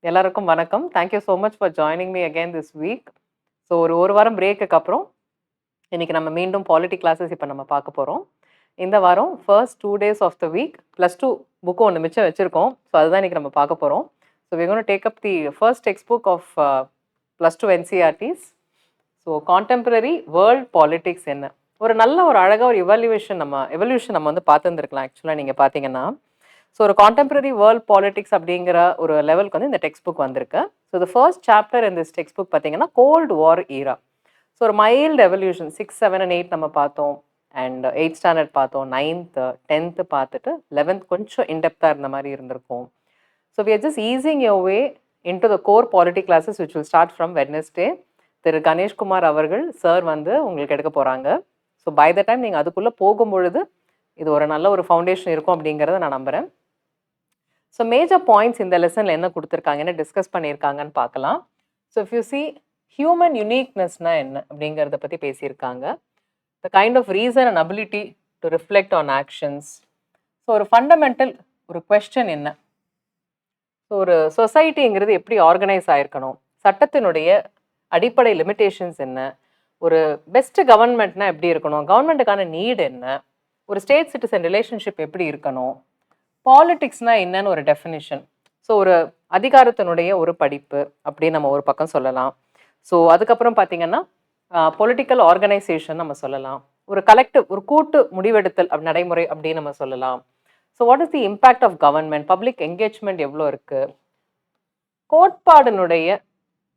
எல்லாருக்கும் வணக்கம். Thank you so much for joining me again this week. So ஒரு வாரம் பிரேக்குக்கு அப்புறம் இன்னைக்கு நம்ம மீண்டும் பாலிட்டி கிளாஸஸ் இப்போ நம்ம பார்க்க போகிறோம். இந்த வாரம் first 2 days of the week +2 book ஒன்று மிச்சம் வச்சுருக்கோம். ஸோ அதுதான் இன்னைக்கு நம்ம பார்க்க போகிறோம். So we're going to take up the first textbook of +2 NCERTs. So contemporary world politics என்ன, ஒரு நல்ல ஒரு அழகாக ஒரு எவல்யூஷன் நம்ம வந்து பார்த்துருந்துருக்கலாம். ஆக்சுவலாக நீங்கள் பார்த்தீங்கன்னா ஸோ ஒரு கான்டெம்பரரி வேர்ல்ட் பாலிட்டிக்ஸ் அப்படிங்கிற ஒரு லெவலுக்கு வந்து இந்த டெக்ஸ்ட் புக் வந்திருக்கு. ஸோ த ஃபர்ஸ்ட் சாப்டர் இந்த டெக்ஸ்ட் புக் பார்த்தீங்கன்னா கோல்டு வார் ஈரா. ஸோ ஒரு மைல்டு எவல்யூஷன் 6, 7 and 8 நம்ம பார்த்தோம். அண்ட் 8th ஸ்டாண்டர்ட் பார்த்தோம், 9th 10th பார்த்துட்டு 11th கொஞ்சம் இன்டெப்த்தாக இருந்த மாதிரி இருந்திருக்கும். So we are just easing your way into the core polity classes which will start from Wednesday. திரு கணேஷ்குமார் அவர்கள் சார் வந்து உங்களுக்கு எடுக்க போகிறாங்க. ஸோ பை த டைம் நீங்கள் அதுக்குள்ளே போகும்பொழுது இது ஒரு நல்ல ஒரு ஃபவுண்டேஷன் இருக்கும் அப்படிங்கிறத நான் நம்புகிறேன். ஸோ மேஜர் பாயிண்ட்ஸ் இந்த லெசனில் என்ன கொடுத்துருக்காங்க, என்ன டிஸ்கஸ் பண்ணியிருக்காங்கன்னு பார்க்கலாம். So if you see human யுனிக்னஸ்னா என்ன அப்படிங்கிறத பற்றி பேசியிருக்காங்க. The kind of reason and ability to reflect on actions. So ஒரு ஃபண்டமெண்டல் ஒரு கொஸ்டின் என்ன, ஸோ ஒரு சொசைட்டிங்கிறது எப்படி ஆர்கனைஸ் ஆகிருக்கணும், சட்டத்தினுடைய அடிப்படை லிமிட்டேஷன்ஸ் என்ன, ஒரு பெஸ்ட் கவர்மெண்ட்னா எப்படி இருக்கணும், கவர்மெண்ட்டுக்கான நீட் என்ன, ஒரு ஸ்டேட் சிட்டிசன் ரிலேஷன்ஷிப் எப்படி இருக்கணும், பாலிட்டிக்ஸ்னால் என்னன்னு ஒரு டெஃபினிஷன். ஸோ ஒரு அதிகாரத்தினுடைய ஒரு படிப்பு அப்படின்னு நம்ம ஒரு பக்கம் சொல்லலாம். ஸோ அதுக்கப்புறம் பார்த்தீங்கன்னா பொலிட்டிக்கல் ஆர்கனைசேஷன் நம்ம சொல்லலாம். ஒரு கலெக்டிவ் ஒரு கூட்டு முடிவெடுத்தல் நடைமுறை அப்படின்னு நம்ம சொல்லலாம். So what is the impact of government, public engagement எவ்வளோ இருக்குது, கோட்பாடினுடைய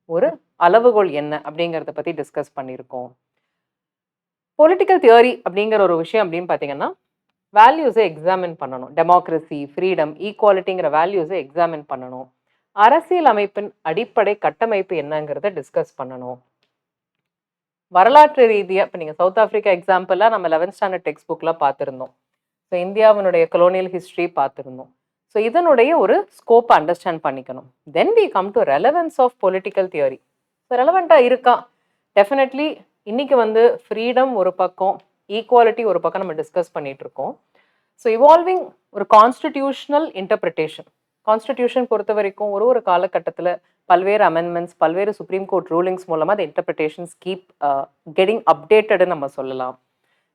ஒரு அளவுகோல் என்ன அப்படிங்கிறத பற்றி டிஸ்கஸ் பண்ணியிருக்கோம். பொலிட்டிக்கல் தியரி அப்படிங்கிற ஒரு விஷயம் அப்படின்னு பார்த்தீங்கன்னா வேல்யூஸை எக்ஸாமின் பண்ணணும். டெமோக்ரஸி, ஃப்ரீடம், ஈக்குவாலிட்டிங்கிற வேல்யூஸை எக்ஸாமின் பண்ணணும். அரசியல் அமைப்பின் அடிப்படை கட்டமைப்பு என்னங்கிறத டிஸ்கஸ் பண்ணணும். வரலாற்று ரீதியாக இப்போ நீங்கள் சவுத் ஆஃப்ரிக்கா எக்ஸாம்பிளாக நம்ம 11th ஸ்டாண்டர்ட் டெக்ஸ்ட் புக்கில் பார்த்துருந்தோம். ஸோ இந்தியாவினுடைய கொலோனியல் ஹிஸ்ட்ரி பார்த்துருந்தோம். ஸோ இதனுடைய ஒரு ஸ்கோப்பை அண்டர்ஸ்டாண்ட் பண்ணிக்கணும். Then we come to relevance of political theory. So ரெலவெண்ட்டாக இருக்கா? டெஃபினெட்லி இன்னைக்கு வந்து ஃப்ரீடம் ஒரு பக்கம், ஈக்குவாலிட்டி ஒரு பக்கம் நம்ம டிஸ்கஸ் பண்ணிட்டு இருக்கோம். ஸோ இவால்விங் ஒரு கான்ஸ்டிடியூஷனல் இன்டர்பிரிட்டேஷன். கான்ஸ்டிடியூஷன் பொறுத்த வரைக்கும் ஒரு காலகட்டத்தில் பல்வேறு அமெண்ட்மெண்ட்ஸ், பல்வேறு சுப்ரீம் கோர்ட் ரூலிங்ஸ் மூலமாக அந்த இன்டர்பிரிட்டேஷன்ஸ் கீப் கெட்டிங் அப்டேட்டடுன்னு நம்ம சொல்லலாம்.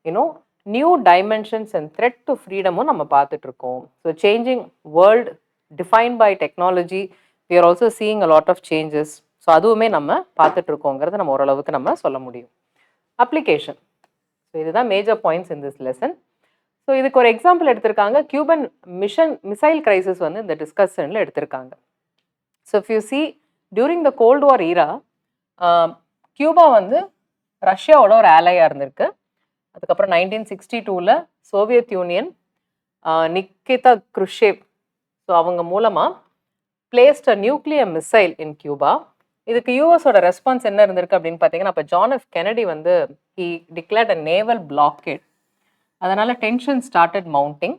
You know new dimensions and threat to ஃப்ரீடமும் நம்ம பார்த்துட்டு இருக்கோம். So changing world define by technology, we are also seeing a lot of changes. So அதுவுமே நம்ம பார்த்துட்டு இருக்கோங்கிறத நம்ம ஓரளவுக்கு நம்ம சொல்ல முடியும். அப்ளிகேஷன். ஸோ இதுதான் major points in this lesson. So இதுக்கு ஒரு எக்ஸாம்பிள் எடுத்திருக்காங்க. கியூபன் மிசைல் கிரைசிஸ் வந்து இந்த டிஸ்கஷனில் எடுத்திருக்காங்க. So if you see during the cold war era Cuba வந்து ரஷ்யாவோட ஒரு ஆலையாக இருந்திருக்கு. அதுக்கப்புறம் 1962 Soviet Union Nikita Khrushchev so அவங்க மூலமாக placed a nuclear missile in Cuba. இதுக்கு யூஎஸோட ரெஸ்பான்ஸ் என்ன இருந்திருக்கு அப்படின்னு பார்த்தீங்கன்னா, அப்போ ஜான் எஃப் கெனடி வந்து he declared a naval blockade. அதனால் டென்ஷன் ஸ்டார்டட் மவுண்டிங்.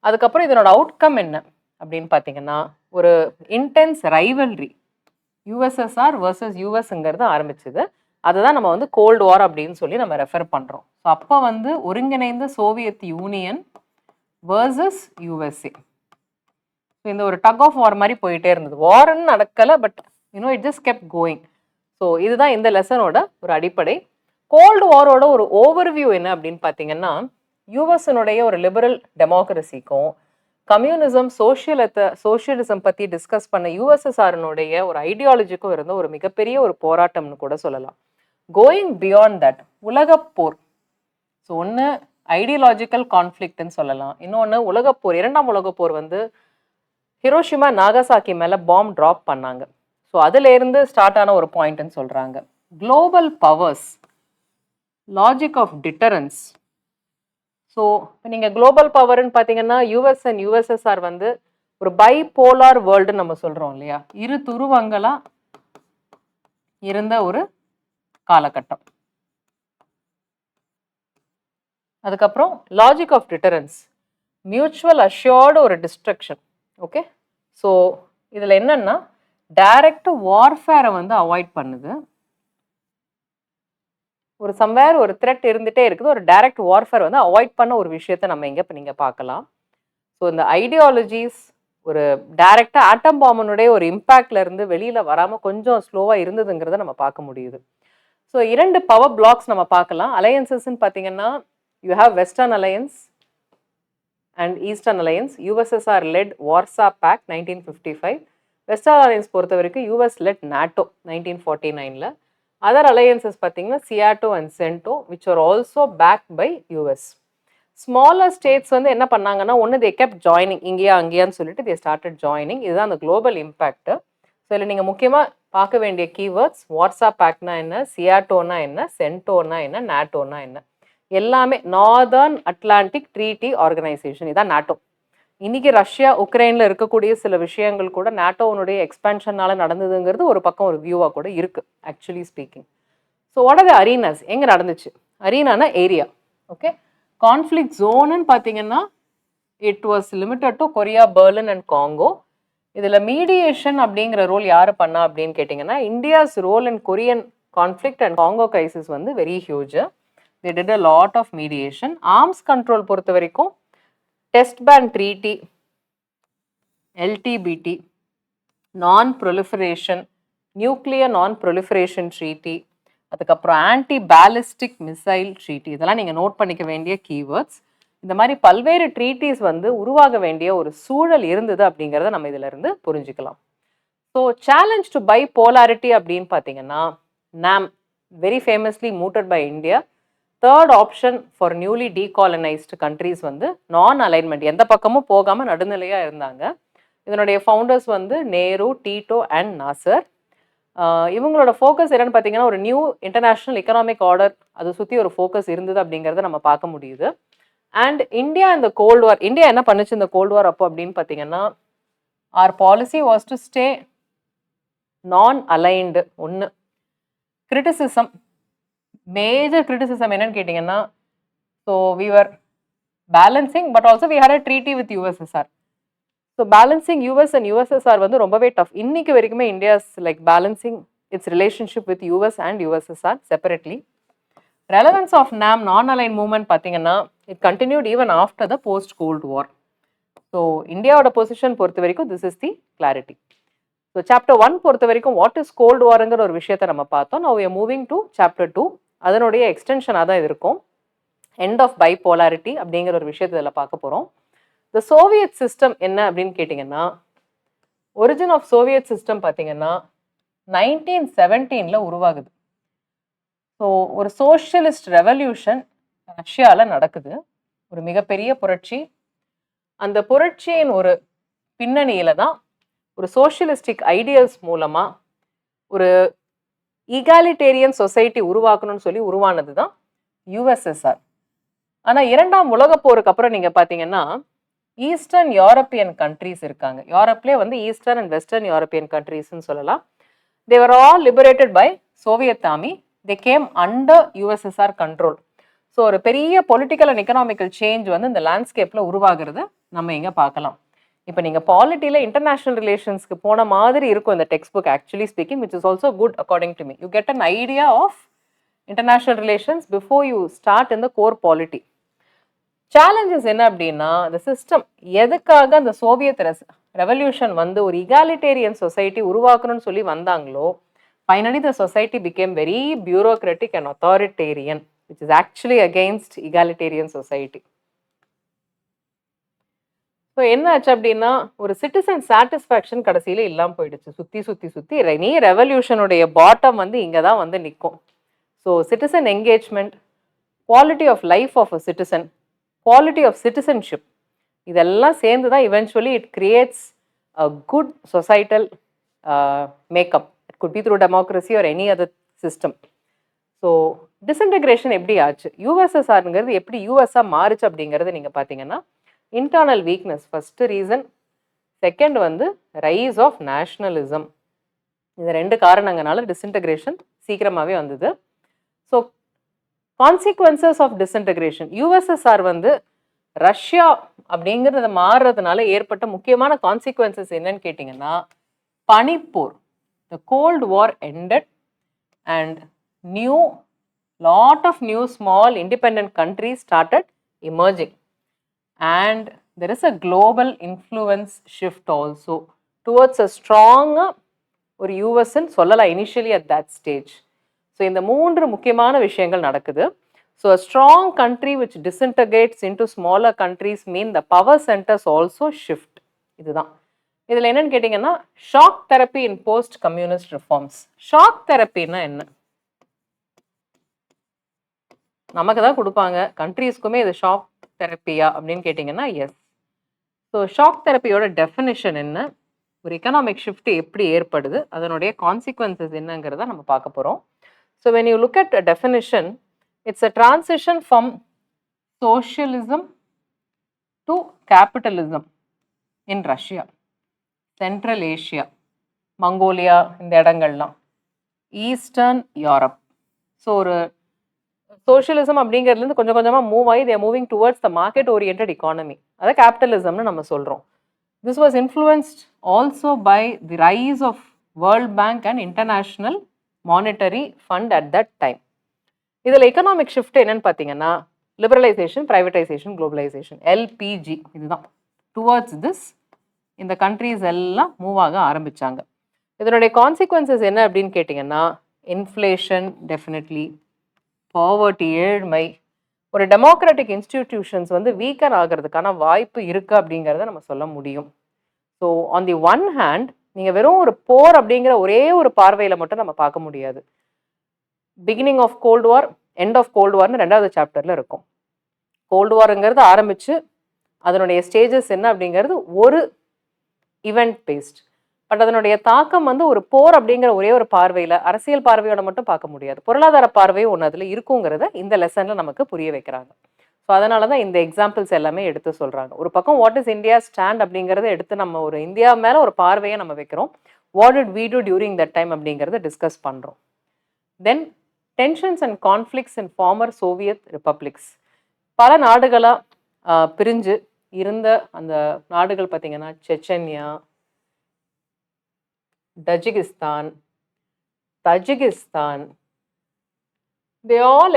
அதுக்கப்புறம் இதனோட அவுட்கம் என்ன அப்படின்னு பார்த்தீங்கன்னா, ஒரு இன்டென்ஸ் ரைவல்ரி யூஎஸ்எஸ்ஆர் வர்சஸ் யூஎஸ்ங்கிறது ஆரம்பிச்சது. அதுதான் நம்ம வந்து கோல்டு வார் அப்படின்னு சொல்லி நம்ம ரெஃபர் பண்ணுறோம். ஸோ அப்போ வந்து ஒருங்கிணைந்த Soviet union versus USA. So இந்த ஒரு டக் ஆஃப் வார் மாதிரி போயிட்டே இருந்தது. வார்ன்னு நடக்கலை, but you know it just kept going. So இதுதான் இந்த லெசனோட ஒரு அடிப்படை. கோல்டு வாரோட ஒரு ஓவர்வியூ என்ன அப்படின்னு பார்த்தீங்கன்னா, யூஎஸ்னுடைய ஒரு லிபரல் டெமோக்ரஸிக்கும் கம்யூனிசம் சோஷியலிசம் பற்றி டிஸ்கஸ் பண்ண யூஎஸ்எஸ்ஆர்னுடைய ஒரு ஐடியாலஜிக்கும் இருந்த ஒரு மிகப்பெரிய ஒரு போராட்டம்னு கூட சொல்லலாம். கோயிங் பியாண்ட் தட் உலகப்போர். ஸோ ஒன்று ஐடியாலஜிக்கல் கான்ஃப்ளிக்ட்னு சொல்லலாம், இன்னொன்று உலகப்போர். 2ஆம் உலகப்போர் வந்து ஹிரோஷிமா நாகசாக்கி மேலே பாம் ட்ராப் பண்ணாங்க. ஸோ அதுலேருந்து ஸ்டார்ட் ஆன ஒரு பாயிண்ட்னு சொல்கிறாங்க. Global powers, logic of deterrence. So இப்போ நீங்கள் குளோபல் பவர்னு பார்த்தீங்கன்னா யூஎஸ் அண்ட் யூஎஸ்எஸ்ஆர் வந்து ஒரு பைபோலார் வேர்ல்டுன்னு நம்ம சொல்கிறோம் இல்லையா, இரு துருவங்களாக இருந்த ஒரு காலகட்டம். அதுக்கப்புறம் logic of deterrence, mutual assured ஒரு டிஸ்ட்ரக்ஷன். ஓகே, ஸோ இதில் என்னன்னா டைரக்ட் வார்ஃபேரை வந்து அவாய்ட் பண்ணுது. ஒரு சம்வேர் ஒரு த்ரெட் இருந்துகிட்டே இருக்குது, ஒரு டைரக்ட் வார்ஃபேர் வந்து அவாய்ட் பண்ண ஒரு விஷயத்த நம்ம இங்கே இப்போ நீங்கள் பார்க்கலாம். ஸோ இந்த ஐடியாலஜிஸ் ஒரு டைரக்டா ஆட்டம் பாம்பினுடைய ஒரு இம்பாக்ட்ல இருந்து வெளியில வராம கொஞ்சம் ஸ்லோவா இருந்ததுங்கிறத நம்ம பார்க்க முடியுது. ஸோ 2 பவர் பிளாக்ஸ் நம்ம பார்க்கலாம். அலையன்சஸ்ன்னு பார்த்தீங்கன்னா, you have western alliance and eastern alliance. USSR led Warsaw pact 1955. Western alliance பொறுத்த வரைக்கும் யூஎஸ் லெட் நாட்டோ 1949ல. அதர் அலையன்சஸ் பார்த்தீங்கன்னா SEATO and CENTO which are also backed by US. Smaller states வந்து என்ன பண்ணாங்கன்னா, ஒன்று தே கெப்ட் ஜாயினிங், இங்கேயா அங்கேயான்னு சொல்லிட்டு தே ஸ்டார்டட் ஜாயினிங். இதுதான் அந்த குளோபல் இம்பேக்ட். ஸோ இதில் நீங்கள் முக்கியமாக பார்க்க வேண்டிய கீவேர்ட்ஸ், வாட்ஸ்ஆப் பேக்னா என்ன, சியாட்டோனா என்ன, சென்டோனா என்ன, நாட்டோனா என்ன, எல்லாமே நார்தர்ன் அட்லாண்டிக் ட்ரீட்டி ஆர்கனைசேஷன், இதான் நாட்டோ. இன்னைக்கு ரஷ்யா உக்ரைனில் இருக்கக்கூடிய சில விஷயங்கள் கூட நாட்டோனுடைய எக்ஸ்பேன்ஷனால நடந்ததுங்கிறது ஒரு பக்கம் ஒரு வியூவாக கூட இருக்கு actually speaking. So what are the arenas, எங்கே நடந்துச்சு? அரீனானா ஏரியா. ஓகே, கான்ஃப்ளிக்ட் ஜோனுன்னு பார்த்தீங்கன்னா it was limited to Korea, Berlin and Congo. இதில் மீடியேஷன் அப்படிங்கிற ரோல் யார் பண்ணா அப்படின்னு கேட்டிங்கன்னா, India's role in Korean conflict and Congo crisis வந்து very huge. They did a lot of mediation. Arms control பொறுத்த வரைக்கும் test ban treaty, LTBT, non proliferation, nuclear non proliferation treaty, அதுக்கப்புறம் ஆன்டி பேலிஸ்டிக் மிசைல் ட்ரீட்டி, இதெல்லாம் நீங்கள் note பண்ணிக்க வேண்டிய keywords. இந்த மாதிரி பல்வேறு ட்ரீட்டிஸ் வந்து உருவாக வேண்டிய ஒரு சூழல் இருந்தது அப்படிங்கிறத நம்ம இதுல இருந்து புரிஞ்சுக்கலாம். So challenge to bipolarity அப்படின்னு பார்த்தீங்கன்னா, NAM very famously mooted by India. Third option for newly decolonised countries வந்து நான் அலைன்மெண்ட், எந்த பக்கமும் போகாமல் நடுநிலையாக இருந்தாங்க. இதனுடைய ஃபவுண்டர்ஸ் வந்து நேரு, டீட்டோ அண்ட் நாசர். இவங்களோட ஃபோக்கஸ் என்னன்னு பார்த்தீங்கன்னா, ஒரு நியூ இன்டர்நேஷ்னல் எக்கனாமிக் ஆர்டர் அதை சுற்றி ஒரு ஃபோக்கஸ் இருந்தது அப்படிங்கிறத நம்ம பார்க்க முடியுது. அண்ட் இந்தியா இந்த கோல்டு வார், இந்தியா என்ன பண்ணுச்சு இந்த கோல்டு வார் அப்போ அப்படின்னு பார்த்தீங்கன்னா, our policy was to stay non aligned. ஒன்று கிரிட்டிசிசம், மேஜர் கிரிட்டிசிசம் என்னன்னு கேட்டிங்கன்னா, so we were balancing but also we had a treaty with USSR. So balancing US and USSR வந்து ரொம்பவே டஃப். இன்னைக்கு வரைக்குமே India's like balancing its relationship with US and USSR separately. Relevance of NAM non align movement பார்த்தீங்கன்னா, it continued even after the post gold war. So இந்தியாவோட position பொறுத்த வரைக்கும் this is the clarity. So chapter 1 பொறுத்த வரைக்கும் what is gold வாருங்கிற ஒரு விஷயத்தை நம்ம பார்த்தோம். Now we are moving to chapter 2. அதனுடைய எக்ஸ்டென்ஷனாக தான் இருக்கும். எண்ட் ஆஃப் பைபோலாரிட்டி அப்படிங்கிற ஒரு விஷயத்தை இதில் பார்க்க போகிறோம். த சோவியத் சிஸ்டம் என்ன அப்படின்னு கேட்டிங்கன்னா, ஒரிஜின் ஆஃப் சோவியத் சிஸ்டம் பார்த்தீங்கன்னா 1917 உருவாகுது. ஸோ ஒரு சோஷியலிஸ்ட் ரெவல்யூஷன் ரஷ்யாவில் நடக்குது, ஒரு மிகப்பெரிய புரட்சி. அந்த புரட்சியின் ஒரு பின்னணியில தான் ஒரு சோஷியலிஸ்டிக் ஐடியல்ஸ் மூலமா ஒரு ஈகாலிட்டேரியன் சொசைட்டி உருவாக்கணும்னு சொல்லி உருவானது தான் யூஎஸ்எஸ்ஆர். ஆனால் 2ஆம் உலகப் போருக்கு அப்புறம் நீங்கள் பார்த்தீங்கன்னா, ஈஸ்டர்ன் யூரோப்பியன் கண்ட்ரீஸ் இருக்காங்க. யூரோப்லேயே வந்து ஈஸ்டர்ன் அண்ட் வெஸ்டர்ன் யூரோப்பியன் கண்ட்ரீஸ்ன்னு சொல்லலாம். They were all liberated by Soviet army. They came under USSR control. So ஒரு பெரிய பொலிட்டிக்கல் அண்ட் எக்கனாமிக்கல் சேஞ்ச் வந்து இந்த லேண்ட்ஸ்கேப்பில் உருவாகிறத நம்ம இங்கே பார்க்கலாம். இப்போ நீங்கள் பாலிட்டியில் இன்டர்நேஷ்னல் ரிலேஷன்ஸ்க்கு போன மாதிரி இருக்கும் இந்த text book actually speaking, which is also good according to me. You get an idea of international relations before you start in the core polity. Challenges என்ன அப்படின்னா, இந்த சிஸ்டம் எதுக்காக அந்த சோவியத் ரெவல்யூஷன் வந்து ஒரு இகாலிட்டேரியன் சொசைட்டி உருவாக்கணும்னு சொல்லி வந்தாங்களோ, finally the society became very bureaucratic and authoritarian, which is actually against egalitarian society. So என்ன ஆச்சு அப்படின்னா, ஒரு சிட்டிசன் சாட்டிஸ்ஃபேக்ஷன் கடைசியில் இல்லாமல் போயிடுச்சு. சுற்றி சுற்றி சுற்றி நீ ரெவல்யூஷனுடைய பாட்டம் வந்து இங்கே தான் வந்து நிற்கும். So citizen engagement, quality of life of a citizen, quality of citizenship, இதெல்லாம் சேர்ந்து தான் eventually it creates a good societal makeup. It could be through democracy or any other system. So disintegration எப்படி ஆச்சு, யூஎஸ்எஸ்ஆருங்கிறது எப்படி யூஎஸ்ஆ மாறுச்சு அப்படிங்கிறது நீங்கள் பார்த்தீங்கன்னா, internal weakness first reason. Second வந்து ரைஸ் ஆஃப் நேஷ்னலிசம். இந்த 2 காரணங்களால டிஸ்இன்டகிரேஷன் சீக்கிரமாகவே வந்தது. So consequences of disintegration, USSR வந்து ரஷ்யா அப்படிங்கிறத மாறுறதுனால ஏற்பட்ட முக்கியமான கான்சிக்வன்சஸ் என்னன்னு கேட்டிங்கன்னா, பனிப்போர். The cold war ended and lot of new small independent countries started emerging, and there is a global influence shift also towards a strong ஒரு யூஎஸ்ன்னு சொல்லலாம் initially at that stage. So இந்த 3 முக்கியமான விஷயங்கள் நடக்குது. So a strong country which disintegrates into smaller countries mean the power centers also shift. இதுதான் இதில் என்னன்னு கேட்டிங்கன்னா shock therapy in post communist reforms. Shock தெரப்பின்னா என்ன? நமக்கு தான் கொடுப்பாங்க, கண்ட்ரீஸ்க்குமே இது ஷாக் தெரப்பியா அப்படின்னு கேட்டிங்கன்னா எஸ். ஸோ ஷாக் தெரப்பியோட டெஃபினிஷன் என்ன, ஒரு எக்கனாமிக் ஷிஃப்ட் எப்படி ஏற்படுது, அதனுடைய கான்சிக்வன்சஸ் என்னங்கிறத நம்ம பார்க்க போகிறோம். So when you look at a definition, it's a transition from socialism to capitalism in Russia, Central Asia, Mongolia, இந்த இடங்கள்லாம் ஈஸ்டர்ன் யூரோப். ஸோ ஒரு சோஷியலிசம் அப்படிங்கிறதுலேருந்து கொஞ்சம் கொஞ்சமாக மூவ் ஆகி there moving towards the market oriented economy, அதை கேபிட்டலிசம்னு நம்ம சொல்கிறோம். This was influenced also by the rise of world Bank and International monetary Fund at that time. இதில் எக்கனாமிக் ஷிஃப்ட் என்னன்னு பார்த்தீங்கன்னா லிபரலைசேஷன், ப்ரைவேட்டைசேஷன், குளோபலைசேஷன், எல்பிஜி, இதுதான் towards this இந்த countries எல்லாம் மூவ் ஆக ஆரம்பித்தாங்க. இதனுடைய கான்சிக்வன்சஸ் என்ன அப்படின்னு கேட்டிங்கன்னா இன்ஃப்ளேஷன் டெஃபினெட்லி, பாவர்ட்டி, ஏழ்மை, ஒரு டெமோக்ராட்டிக் இன்ஸ்டிடியூஷன்ஸ் வந்து வீக்கர் ஆகிறதுக்கான வாய்ப்பு இருக்குது அப்படிங்கிறத நம்ம சொல்ல முடியும். So on the one hand நீங்கள் வெறும் ஒரு போர் அப்படிங்கிற ஒரே ஒரு பார்வையில் மட்டும் நம்ம பார்க்க முடியாது. Beginning of cold war, end of cold வார்னு 2வது சாப்டரில் இருக்கும். கோல்டு வாருங்கிறது ஆரம்பித்து அதனுடைய ஸ்டேஜஸ் என்ன அப்படிங்கிறது ஒரு இவெண்ட் பேஸ்ட். பட் அதனுடைய தாக்கம் வந்து ஒரு போர் அப்படிங்கிற ஒரே ஒரு பார்வையில், அரசியல் பார்வையோட மட்டும் பார்க்க முடியாது, பொருளாதார பார்வையும் ஒன்று அதில் இருக்குங்கிறத இந்த லெசனில் நமக்கு புரிய வைக்கிறாங்க. ஸோ அதனால தான் இந்த எக்ஸாம்பிள்ஸ் எல்லாமே எடுத்து சொல்கிறாங்க. ஒரு பக்கம் வாட் இஸ் இந்தியா ஸ்டாண்ட் அப்படிங்கிறத எடுத்து நம்ம ஒரு இந்தியா மேலே ஒரு பார்வையை நம்ம வைக்கிறோம். What did we do during that time அப்படிங்கிறத டிஸ்கஸ் பண்ணுறோம். Then tensions and conflicts in former Soviet republics. பல நாடுகளாக பிரிஞ்சு இருந்த அந்த நாடுகள் பார்த்திங்கன்னா Chechnya, Tajikistan, they all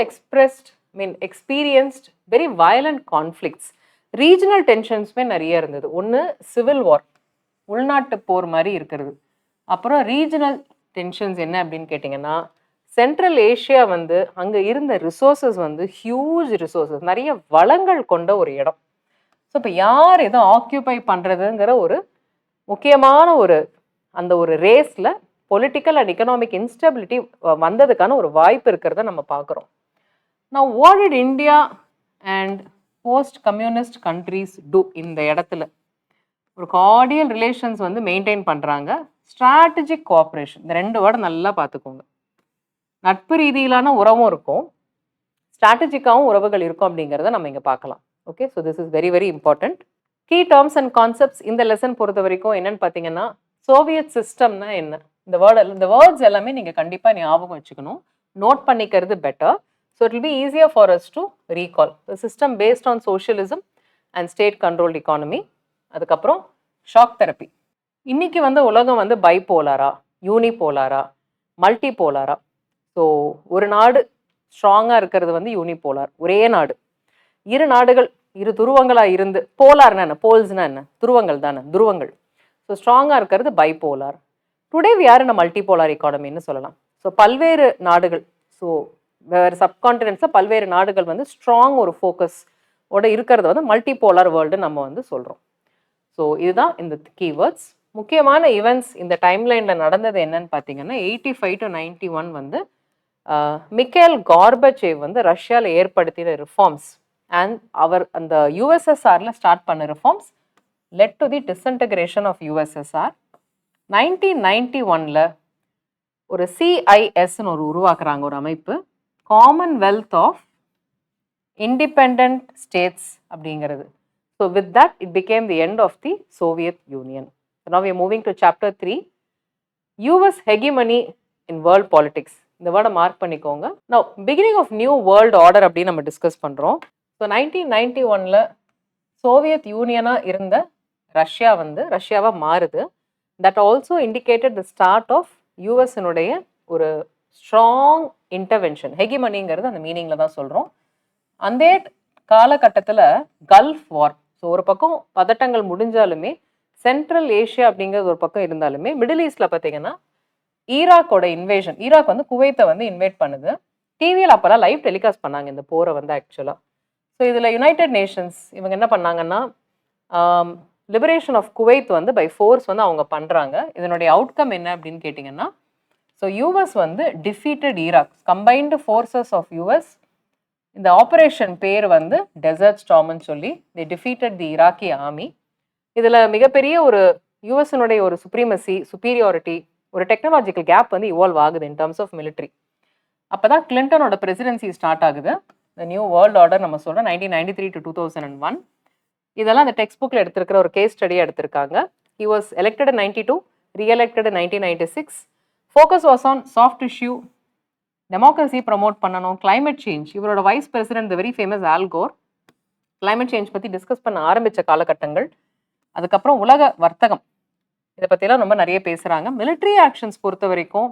experienced very violent conflicts. Regional tensions நிறைய இருந்தது. ஒன்று சிவில் வார், உள்நாட்டு போர் மாதிரி இருக்கிறது. அப்புறம் ரீஜனல் டென்ஷன்ஸ் என்ன அப்படின்னு கேட்டிங்கன்னா சென்ட்ரல் ஏஷியா வந்து அங்கே இருந்த ரிசோர்ஸஸ் வந்து ஹியூஜ் ரிசோர்ஸஸ், நிறைய வளங்கள் கொண்ட ஒரு இடம். ஸோ இப்போ யார் எதை ஆக்கியூபை பண்ணுறதுங்கிற ஒரு முக்கியமான அந்த ஒரு ரேஸில் பொலிட்டிக்கல் அண்ட் எக்கனாமிக் இன்ஸ்டபிலிட்டி வந்ததுக்கான ஒரு வாய்ப்பு இருக்கிறத நம்ம பார்க்குறோம். Now what did India and post communist countries do? இந்த இடத்துல ஒரு கார்டியல் ரிலேஷன்ஸ் வந்து மெயின்டைன் பண்ணுறாங்க. ஸ்ட்ராட்டஜிக் கோஆப்ரேஷன், இந்த 2 வேர்டு நல்லா பார்த்துக்கோங்க. நட்பு ரீதியிலான உறவும் இருக்கும், ஸ்ட்ராட்டஜிக்காகவும் உறவுகள் இருக்கும் அப்படிங்கிறத நம்ம இங்கே பார்க்கலாம். Okay, so this is very very important. Key terms and concepts இந்த லெசன் பொறுத்த வரைக்கும் என்னன்னு பார்த்தீங்கன்னா சோவியத் சிஸ்டம்னா என்ன, இந்த வேர்ட்ஸ் எல்லாமே நீங்கள் கண்டிப்பாக ஞாபகம் வச்சுக்கணும், நோட் பண்ணிக்கிறது better. So it will be easier for us to recall. The system based on socialism and state controlled economy. அதுக்கப்புறம் ஷாக் தெரப்பி. இன்னைக்கு வந்து உலகம் வந்து பைபோலாரா, யூனிபோலாரா, மல்டிபோலாரா? ஸோ ஒரு நாடு ஸ்ட்ராங்காக இருக்கிறது வந்து யூனிபோலார், ஒரே நாடு. இரு நாடுகள் இரு துருவங்களாக இருந்து, போலார்னா என்ன, போல்ஸ்னா என்ன, துருவங்கள் தானே, துருவங்கள். ஸோ ஸ்ட்ராங்காக இருக்கிறது bipolar. Today we are in a multipolar எக்கானமின்னு சொல்லலாம். ஸோ பல்வேறு நாடுகள், ஸோ வேறு சப்கான்டினென்ட்ஸில் பல்வேறு நாடுகள் வந்து ஸ்ட்ராங் ஒரு ஃபோக்கஸ் ஓட இருக்கிறது வந்து மல்டிபோலார் வேர்ல்டு நம்ம வந்து சொல்கிறோம். ஸோ இதுதான் இந்த கீவேர்ட்ஸ். முக்கியமான ஈவெண்ட்ஸ் இந்த டைம்லைனில் நடந்தது என்னன்னு பார்த்தீங்கன்னா 85 to 91 வந்து மிக்கேல் கார்பச்சேவ் வந்து ரஷ்யாவில் ஏற்படுத்தின ரிஃபார்ம்ஸ் அண்ட் அவர் அந்த யூஎஸ்எஸ்ஆரில் ஸ்டார்ட் பண்ண reforms led to the disintegration of USSR. 1991ல ஒரு CISன்னு உருவாக்குறாங்க, ஒரு அமைப்பு, காமன்வெல்த் ஆஃப் இண்டிபெண்டன்ட் ஸ்டேட்ஸ் அப்படிங்கிறது. So with that it became the end of the Soviet Union. Now we are moving to chapter 3, US hegemony in world politics. இந்த வேர்டை mark பண்ணிக்கோங்க. Now beginning of new world order அப்படின்னு நம்ம discuss பண்ணுறோம். So 1991ல Soviet யூனியனாக இருந்த Russia வந்து ரஷ்யாவாக மாறுது. That also indicated the start of யூஎஸ்னுடைய ஒரு ஸ்ட்ராங் இன்டர்வென்ஷன். ஹெகிமனிங்கிறது அந்த மீனிங்கில் தான் சொல்கிறோம். அந்த காலகட்டத்தில் கல்ஃப் வார், ஸோ ஒரு பக்கம் பதட்டங்கள் முடிஞ்சாலுமே சென்ட்ரல் ஏஷியா அப்படிங்கிறது ஒரு பக்கம் இருந்தாலுமே மிடில் ஈஸ்ட்ல பார்த்தீங்கன்னா ஈராக்கோட இன்வேஷன், ஈராக் வந்து குவைத்தை வந்து இன்வைட் பண்ணுது. டிவியில் அப்போல்லாம் லைவ் டெலிகாஸ்ட் பண்ணாங்க இந்த போரை வந்து ஆக்சுவலாக. ஸோ இதில் யுனைடெட் நேஷன்ஸ் இவங்க என்ன பண்ணாங்கன்னா லிபரேஷன் ஆஃப் குவைத் வந்து பை ஃபோர்ஸ் வந்து அவங்க பண்ணுறாங்க. இதனுடைய அவுட்கம் என்ன அப்படின்னு கேட்டிங்கன்னா, ஸோ யூஎஸ் வந்து defeated Iraq, combined forces of US. இந்த ஆப்ரேஷன் பேர் வந்து டெசர்ட் ஸ்டார்ம்னு சொல்லி the defeated the Iraqi army. இதில் மிகப்பெரிய ஒரு யூஎஸ்னுடைய ஒரு சுப்ரீமசி, சுப்பீரியாரிட்டி, ஒரு டெக்னாலஜிக்கல் கேப் வந்து இவால்வ் ஆகுது இன் டர்ம்ஸ் ஆஃப் மிலிட்ரி. அப்போ தான் கிளின்டனோட பிரசிடென்சி ஸ்டார்ட் ஆகுது. த நியூ வேர்ல்டு ஆர்டர் நம்ம சொல்கிறோம் 1993 to 2001. இதெல்லாம் அந்த டெக்ஸ்ட் புக்கில் எடுத்திருக்கிற ஒரு கேஸ் ஸ்டடியாக எடுத்திருக்காங்க. He was elected in 92, reelected in 1996. Focus was on soft issue, democracy promote பண்ணணும், கிளைமேட் சேஞ்ச். இவரோட vice president the very famous Al Gore climate change பற்றி டிஸ்கஸ் பண்ண ஆரம்பித்த காலகட்டங்கள். அதுக்கப்புறம் உலக வர்த்தகம், இதை பற்றிலாம் ரொம்ப நிறைய பேசுகிறாங்க. மிலிட்ரி ஆக்ஷன்ஸ் பொறுத்த வரைக்கும்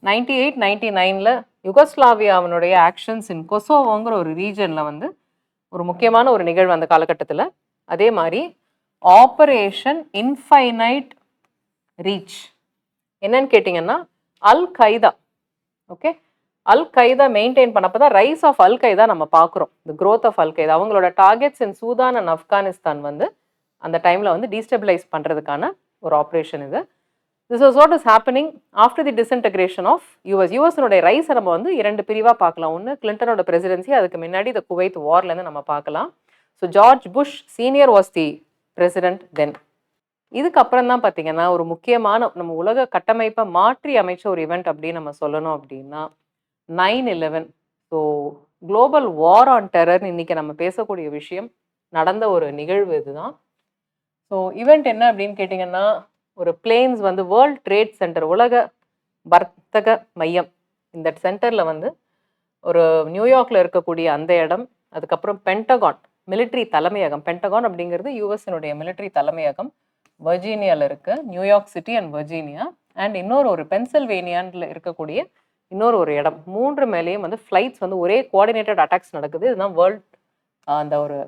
98, 99ல் யுகோஸ்லாவியாவினுடைய ஆக்ஷன்ஸ் இன் கொசோவோங்கிற ஒரு ரீஜனில் வந்து ஒரு முக்கியமான ஒரு நிகழ்வு அந்த காலகட்டத்தில். அதே மாதிரி ஆபரேஷன் இன்ஃபைனைட் ரீச் என்னன்னு கேட்டிங்கன்னா அல் கைதா. ஓகே, அல் கைதா மெயின்டைன் பண்ணப்போ தான் ரைஸ் ஆஃப் அல் கைதா நம்ம பார்க்குறோம், தி க்ரோத் ஆஃப் அல் கைதா. அவங்களோட targets in Sudan and Afghanistan வந்து அந்த டைமில் வந்து டீஸ்டபிளைஸ் பண்ணுறதுக்கான ஒரு ஆப்ரேஷன் இது. This was what is happening after the disintegration of யூஎஸ்னுடைய ரைஸை நம்ம வந்து 2 பிரிவாக பார்க்கலாம். ஒன்று கிளின்டனோட பிரசிடென்சி, அதுக்கு முன்னாடி இந்த குவைத் வார்லேருந்து நம்ம பார்க்கலாம். So George Bush senior was the president then. இதுக்கப்புறம் தான் பார்த்தீங்கன்னா ஒரு முக்கியமான நம்ம உலக கட்டமைப்பை மாற்றி அமைச்ச ஒரு இவெண்ட் அப்படின்னு நம்ம சொல்லணும் அப்படின்னா 9/11. So global war on terror இன்னைக்கு நம்ம பேசக்கூடிய விஷயம் நடந்த ஒரு நிகழ்வு இதுதான். ஸோ ஈவெண்ட் என்ன அப்படின்னு கேட்டிங்கன்னா, ஒரு பிளேன்ஸ் வந்து வேர்ல்ட் ட்ரேட் சென்டர், உலக வர்த்தக மையம், இந்த சென்டரில் வந்து ஒரு நியூயார்க்கில் இருக்கக்கூடிய அந்த இடம், அதுக்கப்புறம் பென்டகான் மிலிட்ரி தலைமையகம். பென்டகான் அப்படிங்கிறது யூஎஸ்னுடைய மிலிட்ரி தலைமையகம் வர்ஜீனியாவில் இருக்குது, New York city and Virginia. And இன்னொரு ஒரு பென்சில்வேனியாவில் இருக்கக்கூடிய இன்னொரு ஒரு இடம். 3 மேலேயும் வந்து ஃப்ளைட்ஸ் வந்து ஒரே கோஆர்டினேட்டட் அட்டாக்ஸ் நடக்குது. இதுதான் வேர்ல்ட் அந்த ஒரு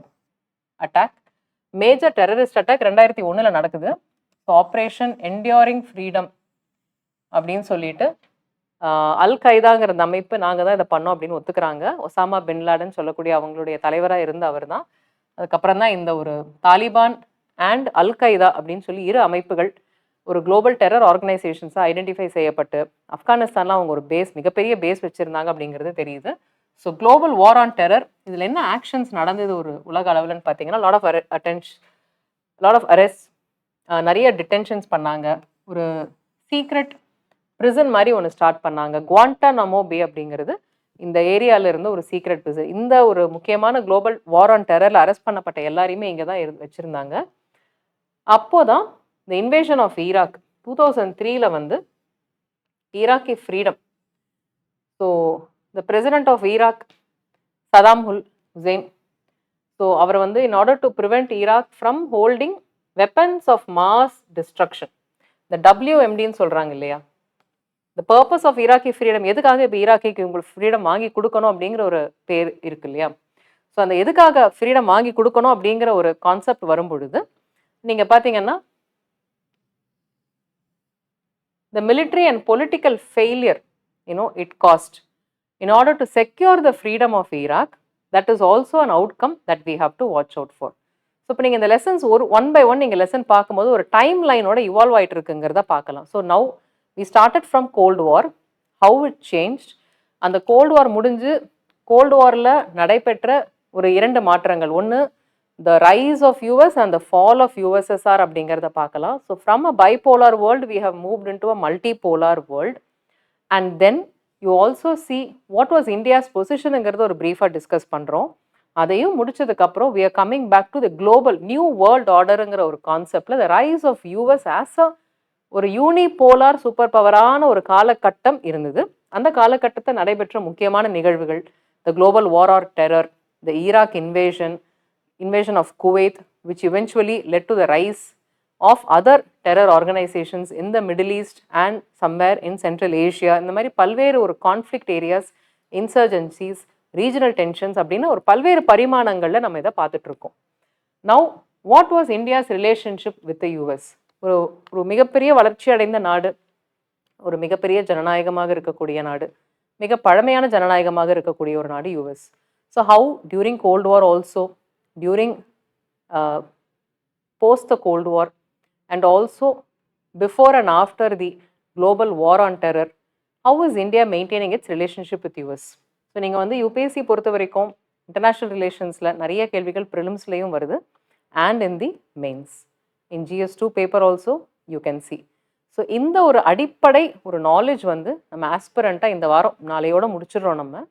அட்டாக். மேஜர் டெரரிஸ்ட் அட்டாக் 2001 நடக்குது. ஸோ ஆப்ரேஷன் என்டியூரிங் ஃப்ரீடம் அப்படின்னு சொல்லிட்டு அல் கைதாங்கிற அந்த அமைப்பு நாங்கள் தான் இதை பண்ணோம் அப்படின்னு ஒத்துக்கிறாங்க. ஒசாமா பின்லாடன் சொல்லக்கூடிய அவங்களுடைய தலைவராக இருந்த அவர் தான். அதுக்கப்புறம் தான் இந்த ஒரு தாலிபான் அண்ட் அல் கைதா அப்படின்னு சொல்லி 2 அமைப்புகள் ஒரு குளோபல் டெரர் ஆர்கனைசேஷன்ஸாக ஐடென்டிஃபை செய்யப்பட்டு ஆப்கானிஸ்தானில் அவங்க ஒரு பேஸ், மிகப்பெரிய பேஸ் வச்சுருந்தாங்க அப்படிங்கிறது தெரியுது. So global war on terror, இதில் என்ன ஆக்ஷன்ஸ் நடந்தது ஒரு உலக அளவில்னு பார்த்தீங்கன்னா, லாட் ஆஃப் அரெஸ்ட், நிறைய டிடென்ஷன்ஸ் பண்ணாங்க. ஒரு சீக்ரெட் ப்ரிசன் மாதிரி ஒன்று ஸ்டார்ட் பண்ணாங்க, குவாண்டானமோ பே அப்படிங்கிறது இந்த ஏரியாவில் இருந்து ஒரு சீக்ரெட் ப்ரிசன். இந்த ஒரு முக்கியமான குளோபல் வார் ஆன் டெரரில் அரெஸ்ட் பண்ணப்பட்ட எல்லாரையுமே இங்கே தான் வச்சுருந்தாங்க. அப்போதான் இந்த இன்வேஷன் ஆஃப் ஈராக் 2003 வந்து Iraqi freedom. So the president of Iraq Saddam Hussein, so அவர் வந்து in order to prevent Iraq from holding weapons of mass destruction, இந்த WMDன்னு சொல்கிறாங்க இல்லையா, the purpose of Iraqi freedom, எதுக்காக இப்போ ஈராக்கிக்கு உங்களுக்கு ஃப்ரீடம் வாங்கி கொடுக்கணும் அப்படிங்கிற ஒரு பேர் இருக்கு இல்லையா. ஸோ அந்த எதுக்காக ஃப்ரீடம் வாங்கி கொடுக்கணும் அப்படிங்கிற ஒரு கான்செப்ட் வரும் பொழுது நீங்கள் பார்த்தீங்கன்னா the military and political failure, it cost. In order to secure the freedom of Iraq, that is also an outcome that we have to watch out for. So இப்போ நீங்கள் இந்த லெசன்ஸ் ஒன் பை ஒன் நீங்கள் lesson பார்க்கும்போது ஒரு time லைனோட evolve ஆகிட்டு இருக்குங்கிறத பார்க்கலாம். So now we started from cold war, how it change. அந்த கோல்டு வார் முடிஞ்சு கோல்டு வாரில் நடைபெற்ற ஒரு 2 மாற்றங்கள். ஒன்று the rise of US and the fall of USSR அப்படிங்கிறத பார்க்கலாம். So from a bipolar world we have moved into a multipolar world, and then you also see what was India's positionங்கிறது ஒரு பிரீஃபாக discuss பண்ணுறோம். அதையும் முடிச்சதுக்கப்புறம் we are coming back to the global new world orderங்கிற ஒரு கான்செப்டில் the rise of US as a ஒரு unipolar super பவரான ஒரு காலகட்டம் இருந்தது. அந்த காலகட்டத்தை நடைபெற்ற முக்கியமான நிகழ்வுகள் the global war on terror, the Iraq invasion of Kuwait, which eventually led to the rise of other terror organizations in the Middle East and somewhere in Central Asia. இந்த மாதிரி பல்வேறு ஒரு கான்ஃப்ளிக்ட் ஏரியாஸ், இன்சர்ஜென்சிஸ், ரீஜனல் டென்ஷன்ஸ் அப்படின்னு ஒரு பல்வேறு பரிமாணங்களில் நம்ம இதை பார்த்துட்டு இருக்கோம். Now what was India's relationship with the US? ஒரு ஒரு மிகப்பெரிய வளர்ச்சி அடைந்த நாடு, ஒரு மிகப்பெரிய ஜனநாயகமாக இருக்கக்கூடிய நாடு, மிக பழமையான ஜனநாயகமாக இருக்கக்கூடிய ஒரு நாடு US. So how during gold war also, during post the Cold War, and also before and after the global war on terror, how is India maintaining its relationship with US? So நீங்கள் வந்து UPSC பொறுத்த வரைக்கும் international ரிலேஷன்ஸில் நிறைய கேள்விகள் ப்ரிலிம்ஸ்லேயும் வருது and in the mains. In GS2 paper also you can C. So இந்த ஒரு அடிப்படை ஒரு நாலேஜ் வந்து நம்ம ஆஸ்பிரண்ட்டாக இந்த வாரம் நாளையோடு முடிச்சிடுறோம். நம்ம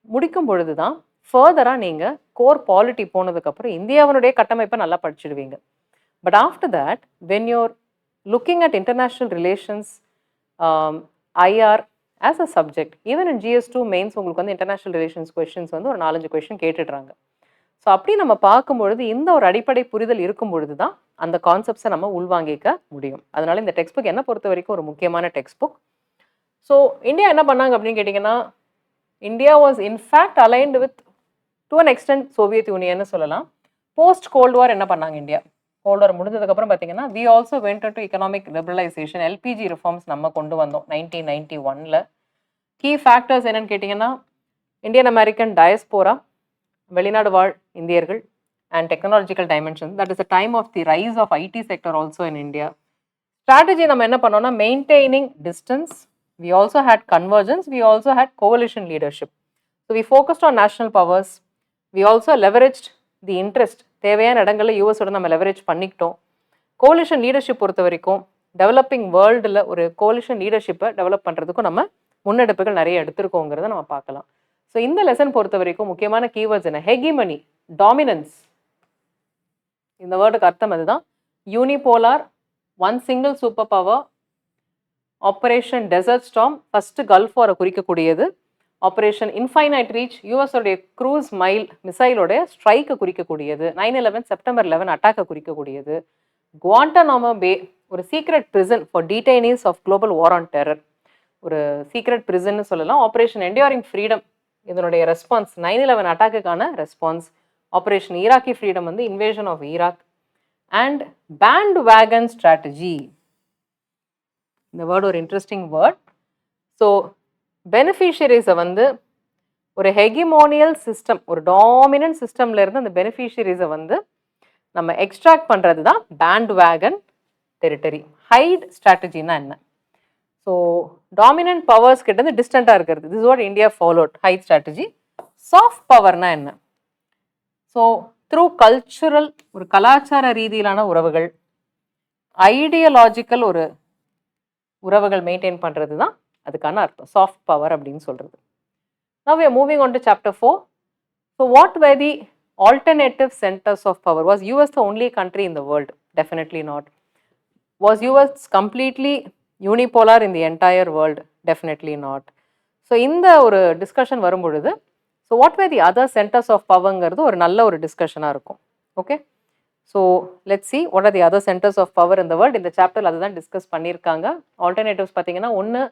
முடிக்கும் பொழுது தான் ஃபர்தராக நீங்கள் கோர் பாலிட்டி போனதுக்கப்புறம் இந்தியாவினுடைய கட்டமைப்பை நல்லா படிச்சிடுவீங்க. But after that, when you're looking at international relations, IR as a subject, even in GS2 mains, உங்களுக்கு வந்து international relations questions வந்து ஒரு 4-5 கொஷின் கேட்டுடுறாங்க. ஸோ அப்படி நம்ம பார்க்கும்பொழுது இந்த ஒரு அடிப்படை புரிதல் இருக்கும் பொழுது தான் அந்த கான்செப்ட்ஸை நம்ம உள்வாங்கிக்க முடியும். அதனால இந்த டெக்ஸ்ட் புக் என்ன பொறுத்த வரைக்கும் ஒரு முக்கியமான டெக்ஸ்ட் புக். ஸோ இந்தியா என்ன பண்ணாங்க அப்படின்னு கேட்டிங்கன்னா, India was in fact aligned with to an extent Soviet யூனியன்னு சொல்லலாம். போஸ்ட் கோல்டு வார் என்ன பண்ணாங்க இந்தியா? கோல்டு வார் முடிஞ்சதுக்கப்புறம் பார்த்தீங்கன்னா, we also went to economic liberalisation, LPG reforms நம்ம கொண்டு வந்தோம் 1991. கீ ஃபேக்டர்ஸ் என்னன்னு கேட்டிங்கன்னா, இந்தியன் அமெரிக்கன் டயஸ்போரா, வெளிநாடு வாழ் இந்தியர்கள், and technological dimension. That is the time of the rise of IT sector also in India. Strategy நம்ம என்ன பண்ணோம்னா, maintaining distance, we also had convergence, we also had coalition leadership. So we focused on national powers, we also leveraged the interest. தேவையான இடங்களில் யூஎஸோட நம்ம leverage பண்ணிக்கிட்டோம். Coalition leadership பொறுத்த வரைக்கும் developing வேர்ல்டில் ஒரு கோலிஷன் லீடர்ஷிப்பை டெவலப் பண்ணுறதுக்கும் நம்ம முன்னெடுப்புகள் நிறைய எடுத்திருக்கோங்கிறத நம்ம பார்க்கலாம். ஸோ இந்த லெசன் பொறுத்த வரைக்கும் முக்கியமான கீவேர்ட்ஸ் என்ன? Hegemony, dominance. இந்த வேர்டுக்கு அர்த்தம் அதுதான். Unipolar, one single super power. Operation desert storm, first gulf வாரை குறிக்கக்கூடியது. ஆப்ரேஷன் இன்ஃபைனைட் ரீச், யூஎஸோடைய க்ரூஸ் மைல் மிசைலோடைய ஸ்ட்ரைக்கை குறிக்கக்கூடியது. 9/11 செப்டம்பர் 11 அட்டாக்கை குறிக்கக்கூடியது. குவாண்டனாமோ பே, ஒரு secret prison for detainees of global war on terror, ஒரு சீக்ரெட் பிரிசன்னு சொல்லலாம். ஆப்ரேஷன் என்டியூரிங் ஃப்ரீடம், இதனுடைய ரெஸ்பான்ஸ் 9/11 அட்டாக்குக்கான ரெஸ்பான்ஸ். ஆப்ரேஷன் ஈராக்கி ஃப்ரீடம் வந்து invasion of Iraq. And pant wagon strategy, இந்த வேர்டு ஒரு இன்ட்ரெஸ்டிங் வேர்ட். ஸோ பெனிஃபிஷியரிஸை வந்து ஒரு ஹெகிமோனியல் சிஸ்டம், ஒரு டாமினன்ட் சிஸ்டம்ல இருந்து அந்த பெனிஃபிஷியரிஸை வந்து நம்ம எக்ஸ்ட்ராக்ட் பண்ணுறது தான் பேண்ட் வேகன் டெரிட்டரி. ஹைட் ஸ்ட்ராட்டஜின்னா என்ன? ஸோ டாமினன்ட் பவர்ஸ் கிட்ட இருந்து டிஸ்டண்ட்டாக இருக்கிறது. This what India followed, hide strategy. Soft பவர்னா என்ன? ஸோ த்ரூ கல்ச்சுரல், ஒரு கலாச்சார ரீதியிலான உறவுகள், ஐடியலாஜிக்கல் ஒரு உறவுகள் மெயின்டைன் பண்ணுறது தான் அதுக்கான அர்த்தம் சாஃப்ட் பவர் அப்படின்னு சொல்கிறது. Now we are moving on to chapter 4. So what were the alternative centers of power? Was US the only country in the world? Definitely not. Was US completely unipolar in the entire world? Definitely not. So இந்த ஒரு discussion வரும் பொழுது, so what were the other centers of powerங்கிறது ஒரு நல்ல ஒரு டிஸ்கஷனாக இருக்கும். Okay, so let's see what are the other centres of power in the world. இந்த சாப்டர் அதுதான் டிஸ்கஸ் பண்ணியிருக்காங்க. ஆல்டர்னேட்டிவ்ஸ் பார்த்தீங்கன்னா, ஒன்று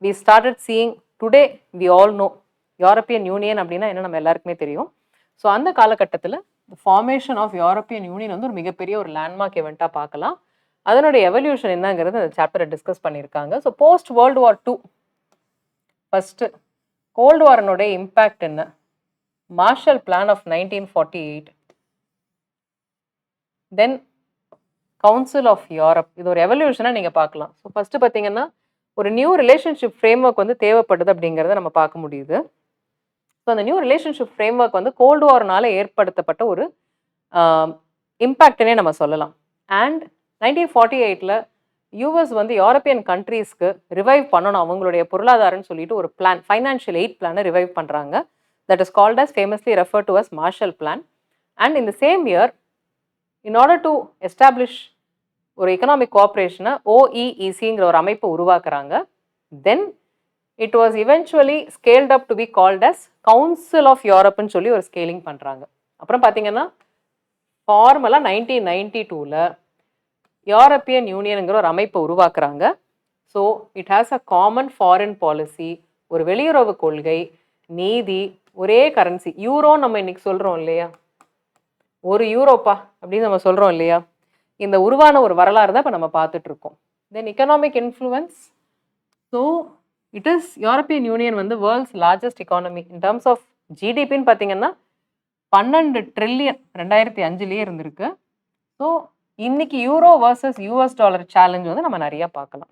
we started seeing today, we all know European Union அப்படின்னா என்ன நம்ம எல்லாருக்குமே தெரியும். ஸோ அந்த காலகட்டத்தில் ஃபார்மேஷன் ஆஃப் யூரோப்பியன் யூனியன் வந்து ஒரு மிகப்பெரிய ஒரு லேண்ட்மார்க் எவெண்ட்டாக பார்க்கலாம். அதனுடைய எவல்யூஷன் என்னங்கிறது அந்த சாப்டரை டிஸ்கஸ் பண்ணியிருக்காங்க. So post world war 2, first cold வாரனுடைய இம்பேக்ட் என்ன? Marshall plan of 1948, then council of Europe. இது ஒரு எவல்யூஷனாக நீங்கள் பார்க்கலாம். ஸோ ஃபஸ்ட்டு பார்த்தீங்கன்னா, ஒரு நியூ ரிலேஷன்ஷிப் ஃப்ரேம் ஒர்க் வந்து தேவைப்படுது அப்படிங்கிறத நம்ம பார்க்க முடியுது. ஸோ அந்த நியூ ரிலேஷன்ஷிப் ஃப்ரேம் ஒர்க் வந்து கோல்டு வார்னால ஏற்படுத்தப்பட்ட ஒரு இம்பேக்ட்னே நம்ம சொல்லலாம். அண்ட் 1948 யூஎஸ் வந்து யூரோப்பியன் கண்ட்ரீஸ்க்கு ரிவைவ் பண்ணணும் அவங்களுடைய பொருளாதாரம்னு சொல்லிட்டு ஒரு பிளான், ஃபைனான்ஷியல் எய்ட் பிளானை ரிவைவ் பண்ணுறாங்க. That is called as famously refer to as Marshall plan. And இந்த same year, in order to establish ஒரு எக்கனாமிக் கோஆப்ரேஷனை OEECங்கிற ஒரு அமைப்பை உருவாக்குறாங்க. Then it was eventually scaled up to be called as council of யூரோப்னு சொல்லி ஒரு ஸ்கேலிங் பண்ணுறாங்க. அப்புறம் பார்த்தீங்கன்னா, ஃபார்மலாக 1992 யூரோப்பியன் யூனியனுங்கிற ஒரு அமைப்பை உருவாக்குறாங்க. So it has a common foreign policy, ஒரு வெளியுறவு கொள்கை, நீதி, ஒரே கரன்சி. யூரோன்னு நம்ம இன்னைக்கு சொல்கிறோம் இல்லையா, ஒரு யூரோப்பா அப்படின்னு நம்ம சொல்றோம் இல்லையா? இந்த உருவான ஒரு வரலாறு தான் இப்ப நம்ம பார்த்துட்டு இருக்கோம். Then economic influence. So it is European union வந்து world's largest economy in terms of ஜிடிபின்னு பார்த்தீங்கன்னா 12 ட்ரில்லியன் 2005லயே இருந்திருக்கு. ஸோ இன்னைக்கு euro versus US dollar challenge வந்து நம்ம நிறைய பார்க்கலாம்.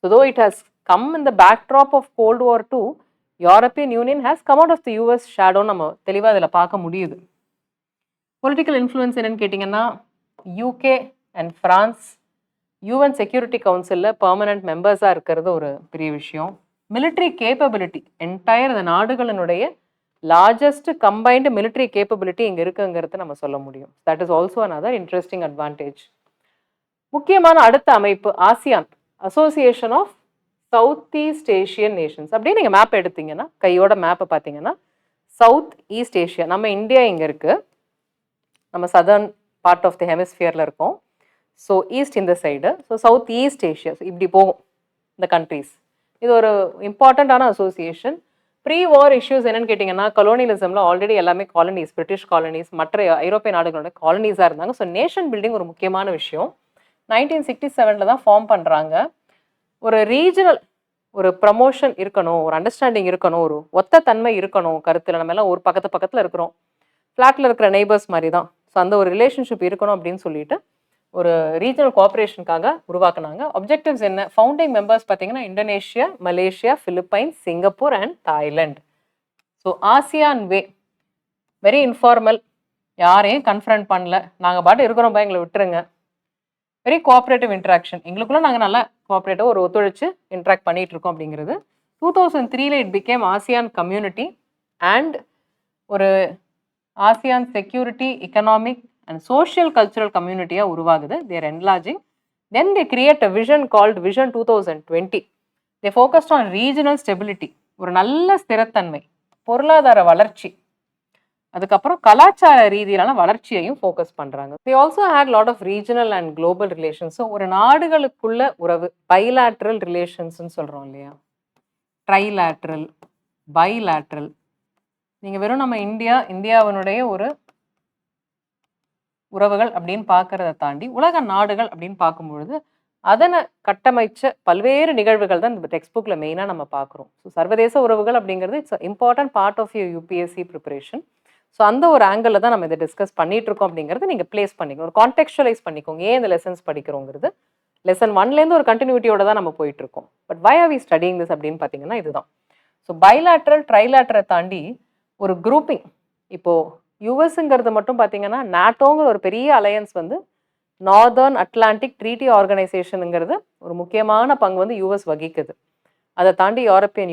So though it has come in the backdrop of cold war 2, European union has come out of the US shadow நம்ம தெளிவாக அதில் பார்க்க முடியுது. பொலிட்டிக்கல் இன்ஃப்ளூயன்ஸ் என்னன்னு கேட்டிங்கன்னா UK and France UN security கவுன்சிலில் பெர்மனன்ட் மெம்பர்ஸாக இருக்கிறது ஒரு பெரிய விஷயம். மிலிட்ரி கேப்பபிலிட்டி என்டையர் இந்த நாடுகளினுடைய லார்ஜஸ்ட் கம்பைன்டு மிலிட்ரி கேப்பபிலிட்டி இங்கே இருக்குங்கிறது நம்ம சொல்ல முடியும். That is also another interesting advantage. முக்கியமான அடுத்த அமைப்பு ASEAN, Association of South East Asian Nations. அப்படியே நீங்கள் மேப் எடுத்தீங்கன்னா கையோட மேப்பை பார்த்தீங்கன்னா சவுத் ஈஸ்ட் ஏஷியா, நம்ம இந்தியா இங்கே இருக்குது, நம்ம சதர்ன் பார்ட் ஆஃப் தி ஹெமிஸ்பியரில் இருக்கோம். ஸோ ஈஸ்ட் இந்த side, so South East Asia இப்படி போகும் இந்த கண்ட்ரீஸ். இது ஒரு இம்பார்ட்டண்ட்டான அசோசியேஷன். ப்ரீ வார் இஷ்யூஸ் என்னன்னு கேட்டிங்கன்னா கொலோனியலிசமில் ஆல்ரெடி எல்லாமே காலனிஸ், பிரிட்டிஷ் காலனிஸ், மற்ற ஐரோப்பிய நாடுகளோட காலனிஸாக இருந்தாங்க. ஸோ நேஷன் பில்டிங் ஒரு முக்கியமான விஷயம். 1967 தான் ஃபார்ம் பண்ணுறாங்க. ஒரு ரீஜனல் ஒரு ப்ரமோஷன் இருக்கணும், ஒரு அண்டர்ஸ்டாண்டிங் இருக்கணும், ஒரு ஒத்த தன்மை இருக்கணும் கருத்தில். நம்ம எல்லாம் ஒரு பக்கத்தில் இருக்கிறோம், ஃப்ளாட்டில் இருக்கிற நெய்பர்ஸ் மாதிரி தான். ஸோ அந்த ஒரு ரிலேஷன்ஷிப் இருக்கணும் அப்படின்னு சொல்லிட்டு ஒரு ரீஜனல் கோஆப்ரேஷனுக்காக உருவாக்குனாங்க. ஆப்ஜெக்டிவ்ஸ் என்ன? ஃபவுண்டிங் மெம்பர்ஸ் பார்த்தீங்கன்னா Indonesia, Malaysia, Philippines, Singapore and Thailand. So ASEAN way very informal, யாரையும் கன்ஃபரண்ட் பண்ணல, நாங்கள் பாட்டு இருக்கிறோம், எங்களை விட்டுருங்க. வெரி கோஆப்ரேட்டிவ் இன்ட்ராக்ஷன், எங்களுக்குள்ள நாங்கள் நல்லா கோஆப்ரேட்டிவ் ஒரு ஒத்துழைச்சு இன்ட்ராக்ட் பண்ணிட்டு இருக்கோம் அப்படிங்கிறது. 2003 it became ASEAN community and ஒரு ASEAN security, economic and social cultural கம்யூனிட்டியாக உருவாகுது. They're enlarging. Then they create a vision called vision 2020. They focused on regional stability, ஒரு நல்ல ஸ்திரத்தன்மை, பொருளாதார வளர்ச்சி, அதுக்கப்புறம் கலாச்சார ரீதியிலான வளர்ச்சியையும் ஃபோக்கஸ் பண்ணுறாங்க. They also had lot of regional and global relations. So ஒரு நாடுகளுக்குள்ள உறவு, பைலாட்ரல் ரிலேஷன்ஸ்ன்னு சொல்கிறோம் இல்லையா, ட்ரைலாட்ரல், பைலாட்ரல். நீங்கள் வெறும் நம்ம இந்தியாவினுடைய ஒரு உறவுகள் அப்படின்னு பார்க்கறத தாண்டி உலக நாடுகள் அப்படின்னு பார்க்கும்பொழுது அதனை கட்டமைச்ச பல்வேறு நிகழ்வுகள் தான் இந்த டெக்ஸ்ட் புக்கில் மெயினாக நம்ம பார்க்குறோம். ஸோ சர்வதேச உறவுகள் அப்படிங்கிறது it's important part of U UPSC preparation. So அந்த ஒரு ஆங்கிளில் தான் நம்ம இதை டிஸ்கஸ் பண்ணிட்டு இருக்கோம் அப்படிங்கிறது நீங்கள் பிளேஸ் பண்ணிக்கணும், ஒரு கான்டெக்சுவலைஸ் பண்ணிக்கோங்க. ஏன் இந்த லெசன்ஸ் படிக்கிறோங்கிறது லெசன் 1லேருந்து ஒரு கண்டினியூட்டியோட தான் நம்ம போயிட்டு இருக்கோம். But why are we studying this அப்படின்னு பார்த்தீங்கன்னா இதுதான். ஸோ பைலாட்ரல், ட்ரைலாட்ரல் தாண்டி ஒரு குரூப்பிங், இப்போது யூஎஸ்ங்கிறது மட்டும் பார்த்தீங்கன்னா நாட்டோங்கிற ஒரு பெரிய அலையன்ஸ் வந்து நார்தர்ன் அட்லாண்டிக் ட்ரீட்டி ஆர்கனைசேஷனுங்கிறது ஒரு முக்கியமான பங்கு வந்து யூஎஸ் வகிக்குது. அதை தாண்டி யூரோப்பியன்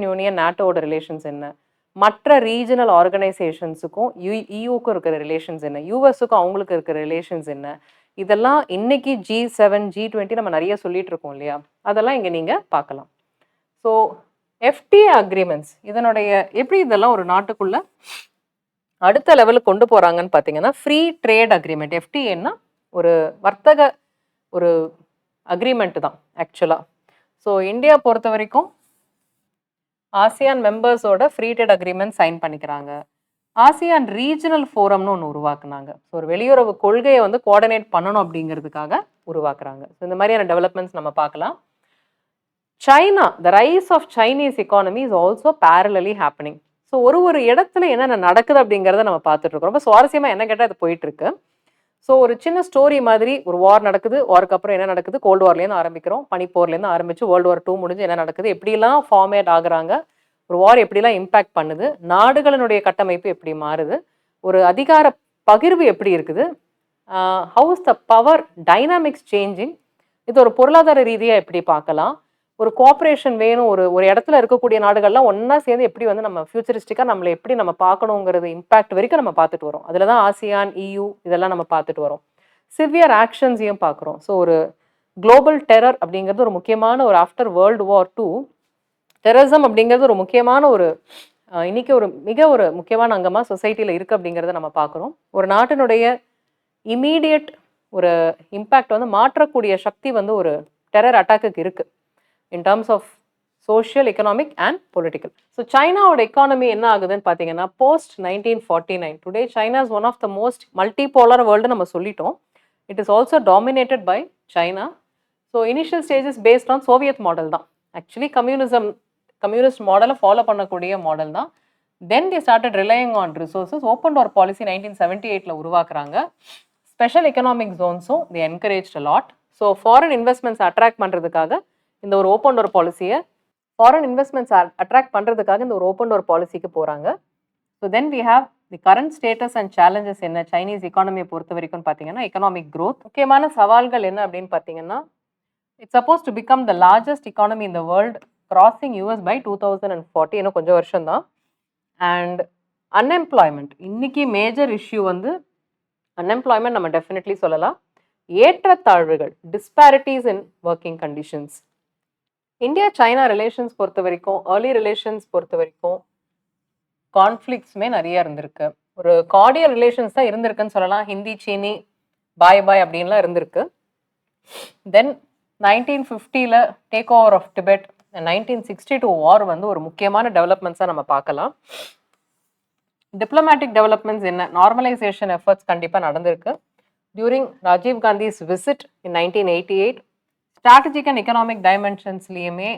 யூனியன் நாட்டோட ரிலேஷன்ஸ் என்ன, மற்ற ரீஜனல் ஆர்கனைசேஷன்ஸுக்கும் இயூக்கும் இருக்கிற ரிலேஷன்ஸ் என்ன, யூஎஸுக்கும் அவங்களுக்கு இருக்கிற ரிலேஷன்ஸ் என்ன, இதெல்லாம் இன்னைக்கு G7 G20 நம்ம நிறைய சொல்லிட்டு இருக்கோம் இல்லையா, அதெல்லாம் இங்கே நீங்கள் பார்க்கலாம். ஸோ FTA அக்ரிமெண்ட்ஸ் இதனுடைய எப்படி இதெல்லாம் ஒரு நாட்டுக்குள்ள அடுத்த லெவலுக்கு கொண்டு போகிறாங்கன்னு பார்த்தீங்கன்னா ஃப்ரீ ட்ரேட் அக்ரிமெண்ட். FTAன்னா ஒரு வர்த்தக ஒரு அக்ரிமெண்ட் தான் ஆக்சுவலாக. ஸோ இந்தியா பொறுத்த வரைக்கும் ஆசியான் மெம்பர்ஸோட ஃப்ரீ ட்ரேட் அக்ரிமெண்ட் சைன் பண்ணிக்கிறாங்க. ஆசியான் ரீஜனல் ஃபோரம்னு ஒன்று உருவாக்குனாங்க. ஸோ ஒரு வெளியுறவு கொள்கையை வந்து கோஆர்டினேட் பண்ணணும் அப்படிங்கிறதுக்காக உருவாக்குறாங்க. ஸோ இந்த மாதிரியான டெவலப்மெண்ட்ஸ் நம்ம பார்க்கலாம். China, the rise of Chinese economy is also parallelly happening. So ஒரு இடத்துல என்னென்ன நடக்குது அப்படிங்கிறத நம்ம பார்த்துட்டு இருக்கோம். ரொம்ப சுவாரஸ்யமாக என்ன கேட்டால் அது போயிட்டு இருக்கு. ஸோ ஒரு சின்ன ஸ்டோரி மாதிரி, ஒரு வார் நடக்குது, வாருக்கு அப்புறம் என்ன நடக்குது, கோல்டு வார்லேருந்து ஆரம்பிக்கிறோம், பனிப்போர்லேருந்து ஆரம்பிச்சு வேர்ல்டு வார் 2 முடிஞ்சு என்ன நடக்குது, எப்படிலாம் ஃபார்மேட் ஆகுறாங்க, ஒரு வார் எப்படிலாம் இம்பேக்ட் பண்ணுது, நாடுகளினுடைய கட்டமைப்பு எப்படி மாறுது, ஒரு அதிகார பகிர்வு எப்படி இருக்குது, how is the power dynamics changing, இது ஒரு பொருளாதார ரீதியாக எப்படி பார்க்கலாம், ஒரு கோஆப்ரேஷன் வேணும், ஒரு இடத்துல இருக்கக்கூடிய நாடுகள்லாம் ஒன்றா சேர்ந்து எப்படி வந்து நம்ம ஃபியூச்சரிஸ்டிக்காக நம்மளை எப்படி நம்ம பார்க்கணுங்கிறது இம்பாக்ட் வரைக்கும் நம்ம பார்த்துட்டு வரோம். அதில் தான் ஆசியான், EU இதெல்லாம் நம்ம பார்த்துட்டு வரோம். சிவியர் ஆக்ஷன்ஸையும் பார்க்குறோம். ஸோ ஒரு குளோபல் டெரர் அப்படிங்கிறது ஒரு முக்கியமான ஒரு ஆஃப்டர் வேர்ல்டு வார் 2 டெரரிசம் அப்படிங்கிறது ஒரு முக்கியமான ஒரு இன்னைக்கு ஒரு ஒரு முக்கியமான அங்கமாக சொசைட்டியில் இருக்குது அப்படிங்கிறத நம்ம பார்க்குறோம். ஒரு நாட்டினுடைய இமீடியட் ஒரு இம்பேக்ட் வந்து மாற்றக்கூடிய சக்தி வந்து ஒரு டெரர் அட்டாக்குக்கு இருக்குது. In terms of social, economic and political. So சைனாவோட எக்கானமி என்ன ஆகுதுன்னு பார்த்தீங்கன்னா, post 1949 today China is one of the most multipolar world நம்ம சொல்லிட்டோம். It is also dominated by China. So initial stages based on Soviet model தான். Actually communist மாடலை follow பண்ணக்கூடிய model தான். Then they started relying on resources. Open door policy 1978 உருவாக்குறாங்க. Special economic ஜோன்ஸும் they encourage a lot. So foreign investments attract பண்ணுறதுக்காக இந்த ஒரு open door பாலிசியை இந்த ஒரு ஓப்பன் டோர் பாலிசிக்கு போகிறாங்க. So then we have the current status and challenges என்ன சைனீஸ் எக்கானமியை பொறுத்த வரைக்கும் பார்த்தீங்கன்னா, எக்கனாமிக் க்ரோத். முக்கியமான சவால்கள் என்ன அப்படின்னு பார்த்தீங்கன்னா, it's supposed to become the largest economy in the world, crossing US by 2040, இன்னும் கொஞ்சம் வருஷம் தான். அண்ட் அன்எம்ப்ளாய்மெண்ட் இன்னைக்கு மேஜர் இஷ்யூ வந்து அன்எம்ப்ளாய்மெண்ட் நம்ம டெஃபினெட்லி சொல்லலாம். ஏற்றத்தாழ்வுகள், disparities in working conditions. India China relations பொறுத்த வரைக்கும், ஏர்லி ரிலேஷன்ஸ் பொறுத்த வரைக்கும் கான்ஃப்ளிக்ட்ஸுமே நிறைய இருந்திருக்கு. ஒரு கார்டியல் ரிலேஷன்ஸ் தான் இருந்திருக்குன்னு சொல்லலாம். ஹிந்தி, சீனி, பாய் பாய் அப்படின்லாம் இருந்திருக்கு. Then 1950 take over of Tibet, 1962 war வந்து ஒரு முக்கியமான டெவலப்மெண்ட்ஸாக நம்ம பார்க்கலாம். டிப்ளமேட்டிக் டெவலப்மெண்ட்ஸ் என்ன, நார்மலைசேஷன் எஃபர்ட்ஸ் கண்டிப்பாக நடந்திருக்கு. During Rajiv Gandhi's visit in 1988 strategic and economic டைமென்ஷன்ஸ்லேயுமே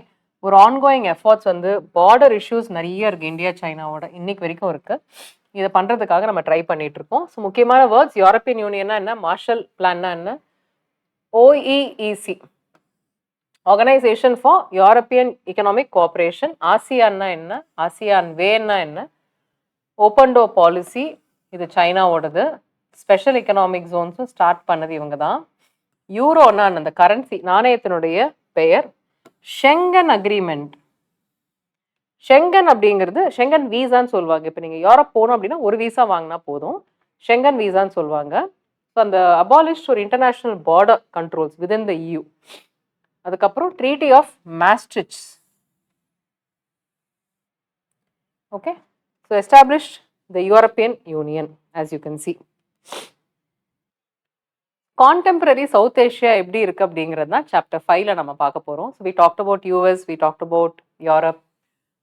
ஒரு ஆன்கோயிங் எஃபர்ட்ஸ் வந்து பார்டர் இஷ்யூஸ் நிறைய இருக்குது இந்தியா சைனாவோட இன்னைக்கு வரைக்கும் இருக்குது. இதை பண்ணுறதுக்காக நம்ம ட்ரை பண்ணிட்டு இருக்கோம். ஸோ முக்கியமான வேர்ட்ஸ், யூரோப்பியன் யூனியன்னா என்ன, மார்ஷல் பிளான்னா என்ன, OEEC organisation for European economic cooperation, ஆசியான்னா என்ன, ஆசியான் வேன்னா என்ன, ஓப்பன் டோர் பாலிசி இது சைனாவோடது, ஸ்பெஷல் எக்கனாமிக் ஜோன்ஸும் ஸ்டார்ட் பண்ணது இவங்க தான். யூரோனா அந்த கரன்சி நாணயத்தினுடைய பெயர். ஷெங்கன் அக்ரிமெண்ட், ஷெங்கன் அப்படிங்கிறது ஷெங்கன் வீசான்னு சொல்லுவாங்க. இப்போ நீங்கள் யூரோப் போகணும் அப்படின்னா ஒரு வீசா வாங்கினா போதும், ஷெங்கன் வீசான்னு சொல்லுவாங்க. ஸோ அந்த அபாலிஷ்ட் ஒரு international border controls within the EU. அதுக்கப்புறம் Treaty of Maastricht. Okay, so established the European Union as you can see. Contemporary South Asia எப்படி இருக்குது அப்படிங்கிறது தான் சாப்டர் 5 நம்ம பார்க்க போகிறோம். So we talked about US, we talked about Europe,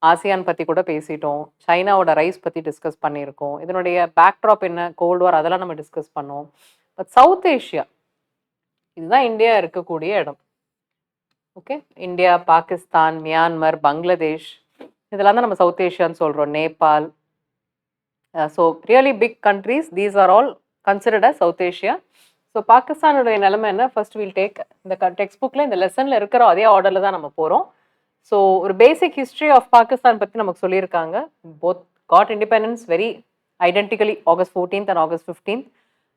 ASEAN பற்றி கூட பேசிட்டோம், சைனாவோட ரைஸ் பற்றி டிஸ்கஸ் பண்ணியிருக்கோம், இதனுடைய பேக்ட்ராப் என்ன, கோல்டு வார், அதெல்லாம் நம்ம டிஸ்கஸ் பண்ணோம். பட் சவுத் ஏஷியா இதுதான் இந்தியா இருக்கக்கூடிய இடம். Okay, India, Pakistan, Myanmar, Bangladesh, இதெல்லாம் தான் நம்ம சவுத் ஏஷியான்னு சொல்கிறோம், Nepal. So really big countries, these are all considered as South Asia. So பாகிஸ்தானுடைய நிலைமை என்ன, ஃபர்ஸ்ட் வில் டேக் இந்த டெக்ஸ்ட் புக்கில் இந்த லெசனில் இருக்கிற அதே ஆர்டரில் தான் நம்ம போகிறோம். ஸோ ஒரு பேசிக் ஹிஸ்ட்ரி ஆஃப் பாகிஸ்தான் பற்றி நமக்கு சொல்லியிருக்காங்க. Both God independence very identically August 14th and August 15th.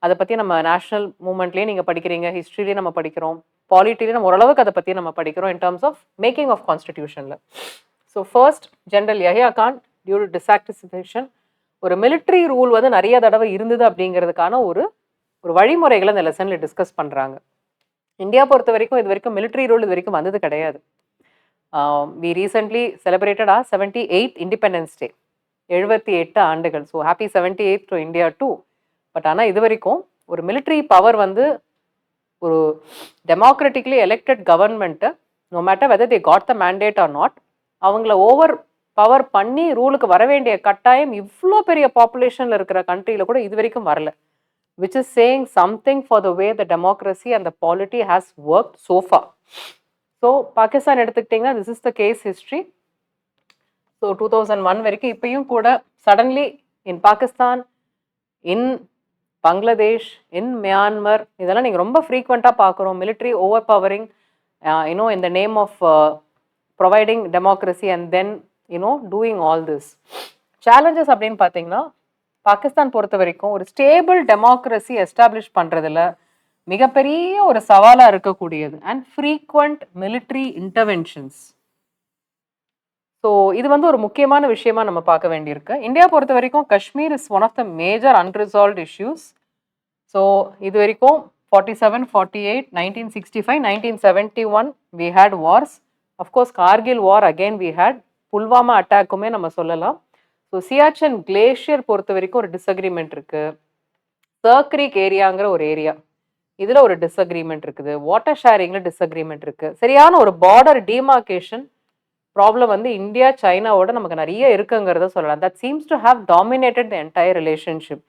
அதை பற்றி நம்ம நேஷனல் மூமெண்ட்லேயே நீங்கள் படிக்கிறீங்க, ஹிஸ்ட்ரிலேயே நம்ம படிக்கிறோம், பாலிட்டிலேயே நம்ம ஓரளவுக்கு அதை பற்றி நம்ம படிக்கிறோம் in terms of making of கான்ஸ்டிடியூஷனில். So first general Yahya Khan due to desanctification ஒரு மிலிட்ரி ரூல் வந்து நிறைய தடவை இருந்தது அப்படிங்கிறதுக்கான ஒரு வழிமுறைகளை இந்த லெசனில் டிஸ்கஸ் பண்ணுறாங்க. இந்தியா பொறுத்த வரைக்கும் இது வரைக்கும் மிலிட்ரி ரூல் இது வரைக்கும் வந்தது கிடையாது. We recently celebrated our 78th Independence Day, 78 ஆண்டுகள். So happy 78th to India too. But ஆனால் இது வரைக்கும் ஒரு மிலிட்ரி பவர் வந்து ஒரு democratically elected government, no matter whether they got the mandate or not, அவங்கள ஓவர் பவர் பண்ணி ரூலுக்கு வர வேண்டிய கட்டாயம் இவ்வளோ பெரிய பாப்புலேஷனில் இருக்கிற கண்ட்ரியில் கூட இது வரைக்கும் வரல. which is saying something for the way the democracy and the polity has worked so far. So Pakistan எடுத்துக்கிட்டிங்கன்னா this is the case history. So 2001 வரைக்கும் இப்பயும் கூட suddenly in Pakistan, in Bangladesh, in Myanmar, இதெல்லாம் நீங்கள் ரொம்ப ஃப்ரீக்வெண்ட்டாக பார்க்குறோம். military overpowering, in the name of providing democracy and then doing all this. Challenges அப்படின்னு பார்த்தீங்கன்னா பாகிஸ்தான் பொறுத்த வரைக்கும் ஒரு ஸ்டேபிள் டெமோக்ரஸி எஸ்டாப்ளிஷ் பண்ணுறதுல மிகப்பெரிய ஒரு சவாலாக இருக்கக்கூடியது and frequent military interventions. So இது வந்து ஒரு முக்கியமான விஷயமா நம்ம பார்க்க வேண்டியிருக்கு. இந்தியா பொறுத்த வரைக்கும் Kashmir is one of the major unresolved issues. So இது வரைக்கும் 47, 48, 1965, 1971 we had wars. Of course Kargil war again we had, Pulwama அட்டாக்குமே நம்ம சொல்லலாம். ஸோ சியாச்சன் கிளேஷியர் பொறுத்த வரைக்கும் ஒரு டிஸ்அக்ரிமெண்ட் இருக்குது. சர்க்ரீக் ஏரியாங்கிற ஒரு ஏரியா, இதில் ஒரு டிஸ்அக்ரிமெண்ட் இருக்குது. வாட்டர் ஷேரிங்கில் டிஸ்அக்ரிமெண்ட் இருக்குது. சரியான ஒரு பார்டர் டிமார்கேஷன் ப்ராப்ளம் வந்து இந்தியா சைனாவோட நமக்கு நிறைய இருக்குங்கிறத சொல்லலாம். That seems to have dominated the entire relationship.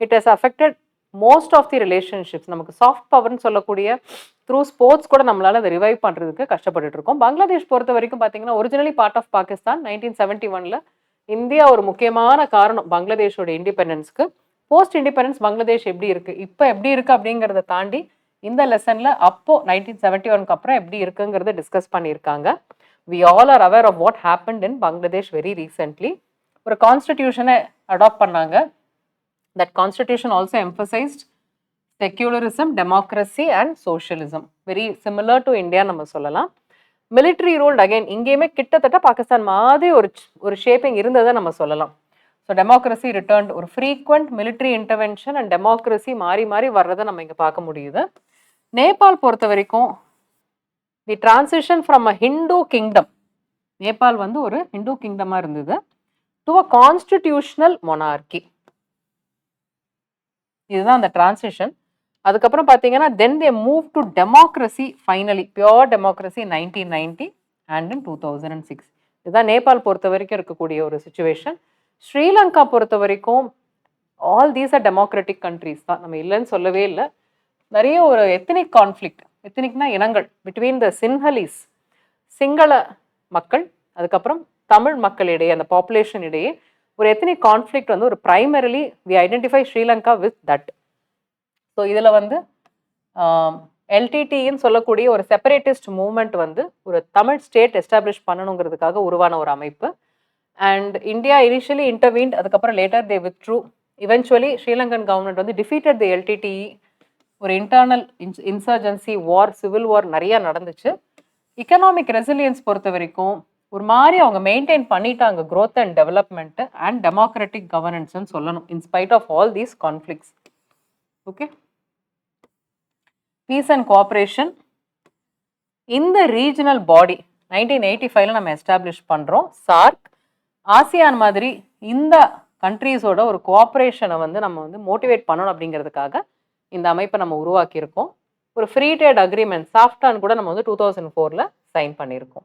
It has affected most of the relationships. நமக்கு சாஃப்ட் பவர்னு சொல்லக்கூடிய த்ரூ ஸ்போர்ட்ஸ் கூட நம்மளால அதை ரிவைவ் பண்ணுறதுக்கு கஷ்டப்பட்டுட்டு இருக்கோம். பங்களாதேஷ் பொறுத்த வரைக்கும் பார்த்தீங்கன்னா originally part of Pakistan 1971 India ஒரு முக்கியமான காரணம் பங்களாதேஷோட இண்டிபெண்டன்ஸ்க்கு. போஸ்ட் இண்டிபெண்டன்ஸ் பங்களாதேஷ் எப்படி இருக்கு, இப்போ எப்படி இருக்கு அப்படிங்கிறத தாண்டி இந்த லெசன்ல அப்போ 1971 அப்புறம் எப்படி இருக்குங்கிறத டிஸ்கஸ் பண்ணியிருக்காங்க. we all are aware of what happened in Bangladesh very recently. ஒரு கான்ஸ்டிடியூஷனை அடாப்ட் பண்ணாங்க. that constitution also emphasized secularism, democracy and socialism. very similar to India நம்ம சொல்லலாம். military rule again இங்கேயுமே கிட்டத்தட்ட பாகிஸ்தான் மாதிரி ஒரு ஷேப்பிங் இருந்ததை நம்ம சொல்லலாம். ஸோ டெமோக்ரஸி ரிட்டர்ன், ஒரு frequent military intervention and democracy மாறி மாறி வர்றதை நம்ம இங்கே பார்க்க முடியுது. நேபாள் பொறுத்த வரைக்கும் the transition from a Hindu kingdom, Nepal வந்து ஒரு ஹிந்து கிங்டமாக இருந்தது, டு அ கான்ஸ்டிடியூஷனல் மொனார்கி. இதுதான் அந்த டிரான்சிஷன். அதுக்கப்புறம் பார்த்தீங்கன்னா then they move to democracy, finally pure democracy 1990 and in 2006. இதுதான் நேபாள் பொறுத்த வரைக்கும் இருக்கக்கூடிய ஒரு சுச்சுவேஷன். ஸ்ரீலங்கா பொறுத்த வரைக்கும் all these are democratic countries தான், நம்ம இல்லைன்னு சொல்லவே இல்லை. நிறைய ஒரு எத்தனிக் கான்ஃப்ளிக்ட், எத்தனிக்னா இனங்கள், பிட்வீன் த சின்ஹலீஸ் சிங்கள மக்கள் அதுக்கப்புறம் தமிழ் மக்களிடையே அந்த பாப்புலேஷன் இடையே ஒரு எத்தனிக் கான்ஃப்ளிக்ட் வந்து ஒரு primarily we identify Sri Lanka with that. So இதில் வந்து எல்டிடின்னு சொல்லக்கூடிய ஒரு செப்பரேட்டிஸ்ட் மூவ்மெண்ட் வந்து ஒரு தமிழ் ஸ்டேட் எஸ்டாப்ளிஷ் பண்ணணுங்கிறதுக்காக உருவான ஒரு அமைப்பு. அண்ட் இந்தியா இனிஷியலி இன்டர்வீன்ட், அதுக்கப்புறம் later they withdrew. Eventually Sri Lankan government வந்து டிஃபீட்டட் தி எல்டிடிஇ. ஒரு internal insurgency war, civil war நிறையா நடந்துச்சு. எக்கனாமிக் ரெசிலியன்ஸ் பொறுத்த வரைக்கும் ஒரு மாதிரி அவங்க மெயின்டைன் பண்ணிட்டாங்க growth and development and democratic கவர்னன்ஸ்ன்னு சொல்லணும், in spite of all these conflicts. Okay, peace and cooperation இந்த ரீஜனல் பாடி 1985 நம்ம எஸ்டாப்ளிஷ் பண்ணுறோம். சார்க், ஆசியான் மாதிரி இந்த கண்ட்ரீஸோட ஒரு கோஆப்ரேஷனை வந்து நம்ம வந்து மோட்டிவேட் பண்ணணும் அப்படிங்கிறதுக்காக இந்த அமைப்பை நம்ம உருவாக்கியிருக்கோம். ஒரு ஃப்ரீ ட்ரேட் அக்ரிமெண்ட் சாஃப்டான் கூட நம்ம வந்து 2004 சைன் பண்ணியிருக்கோம்.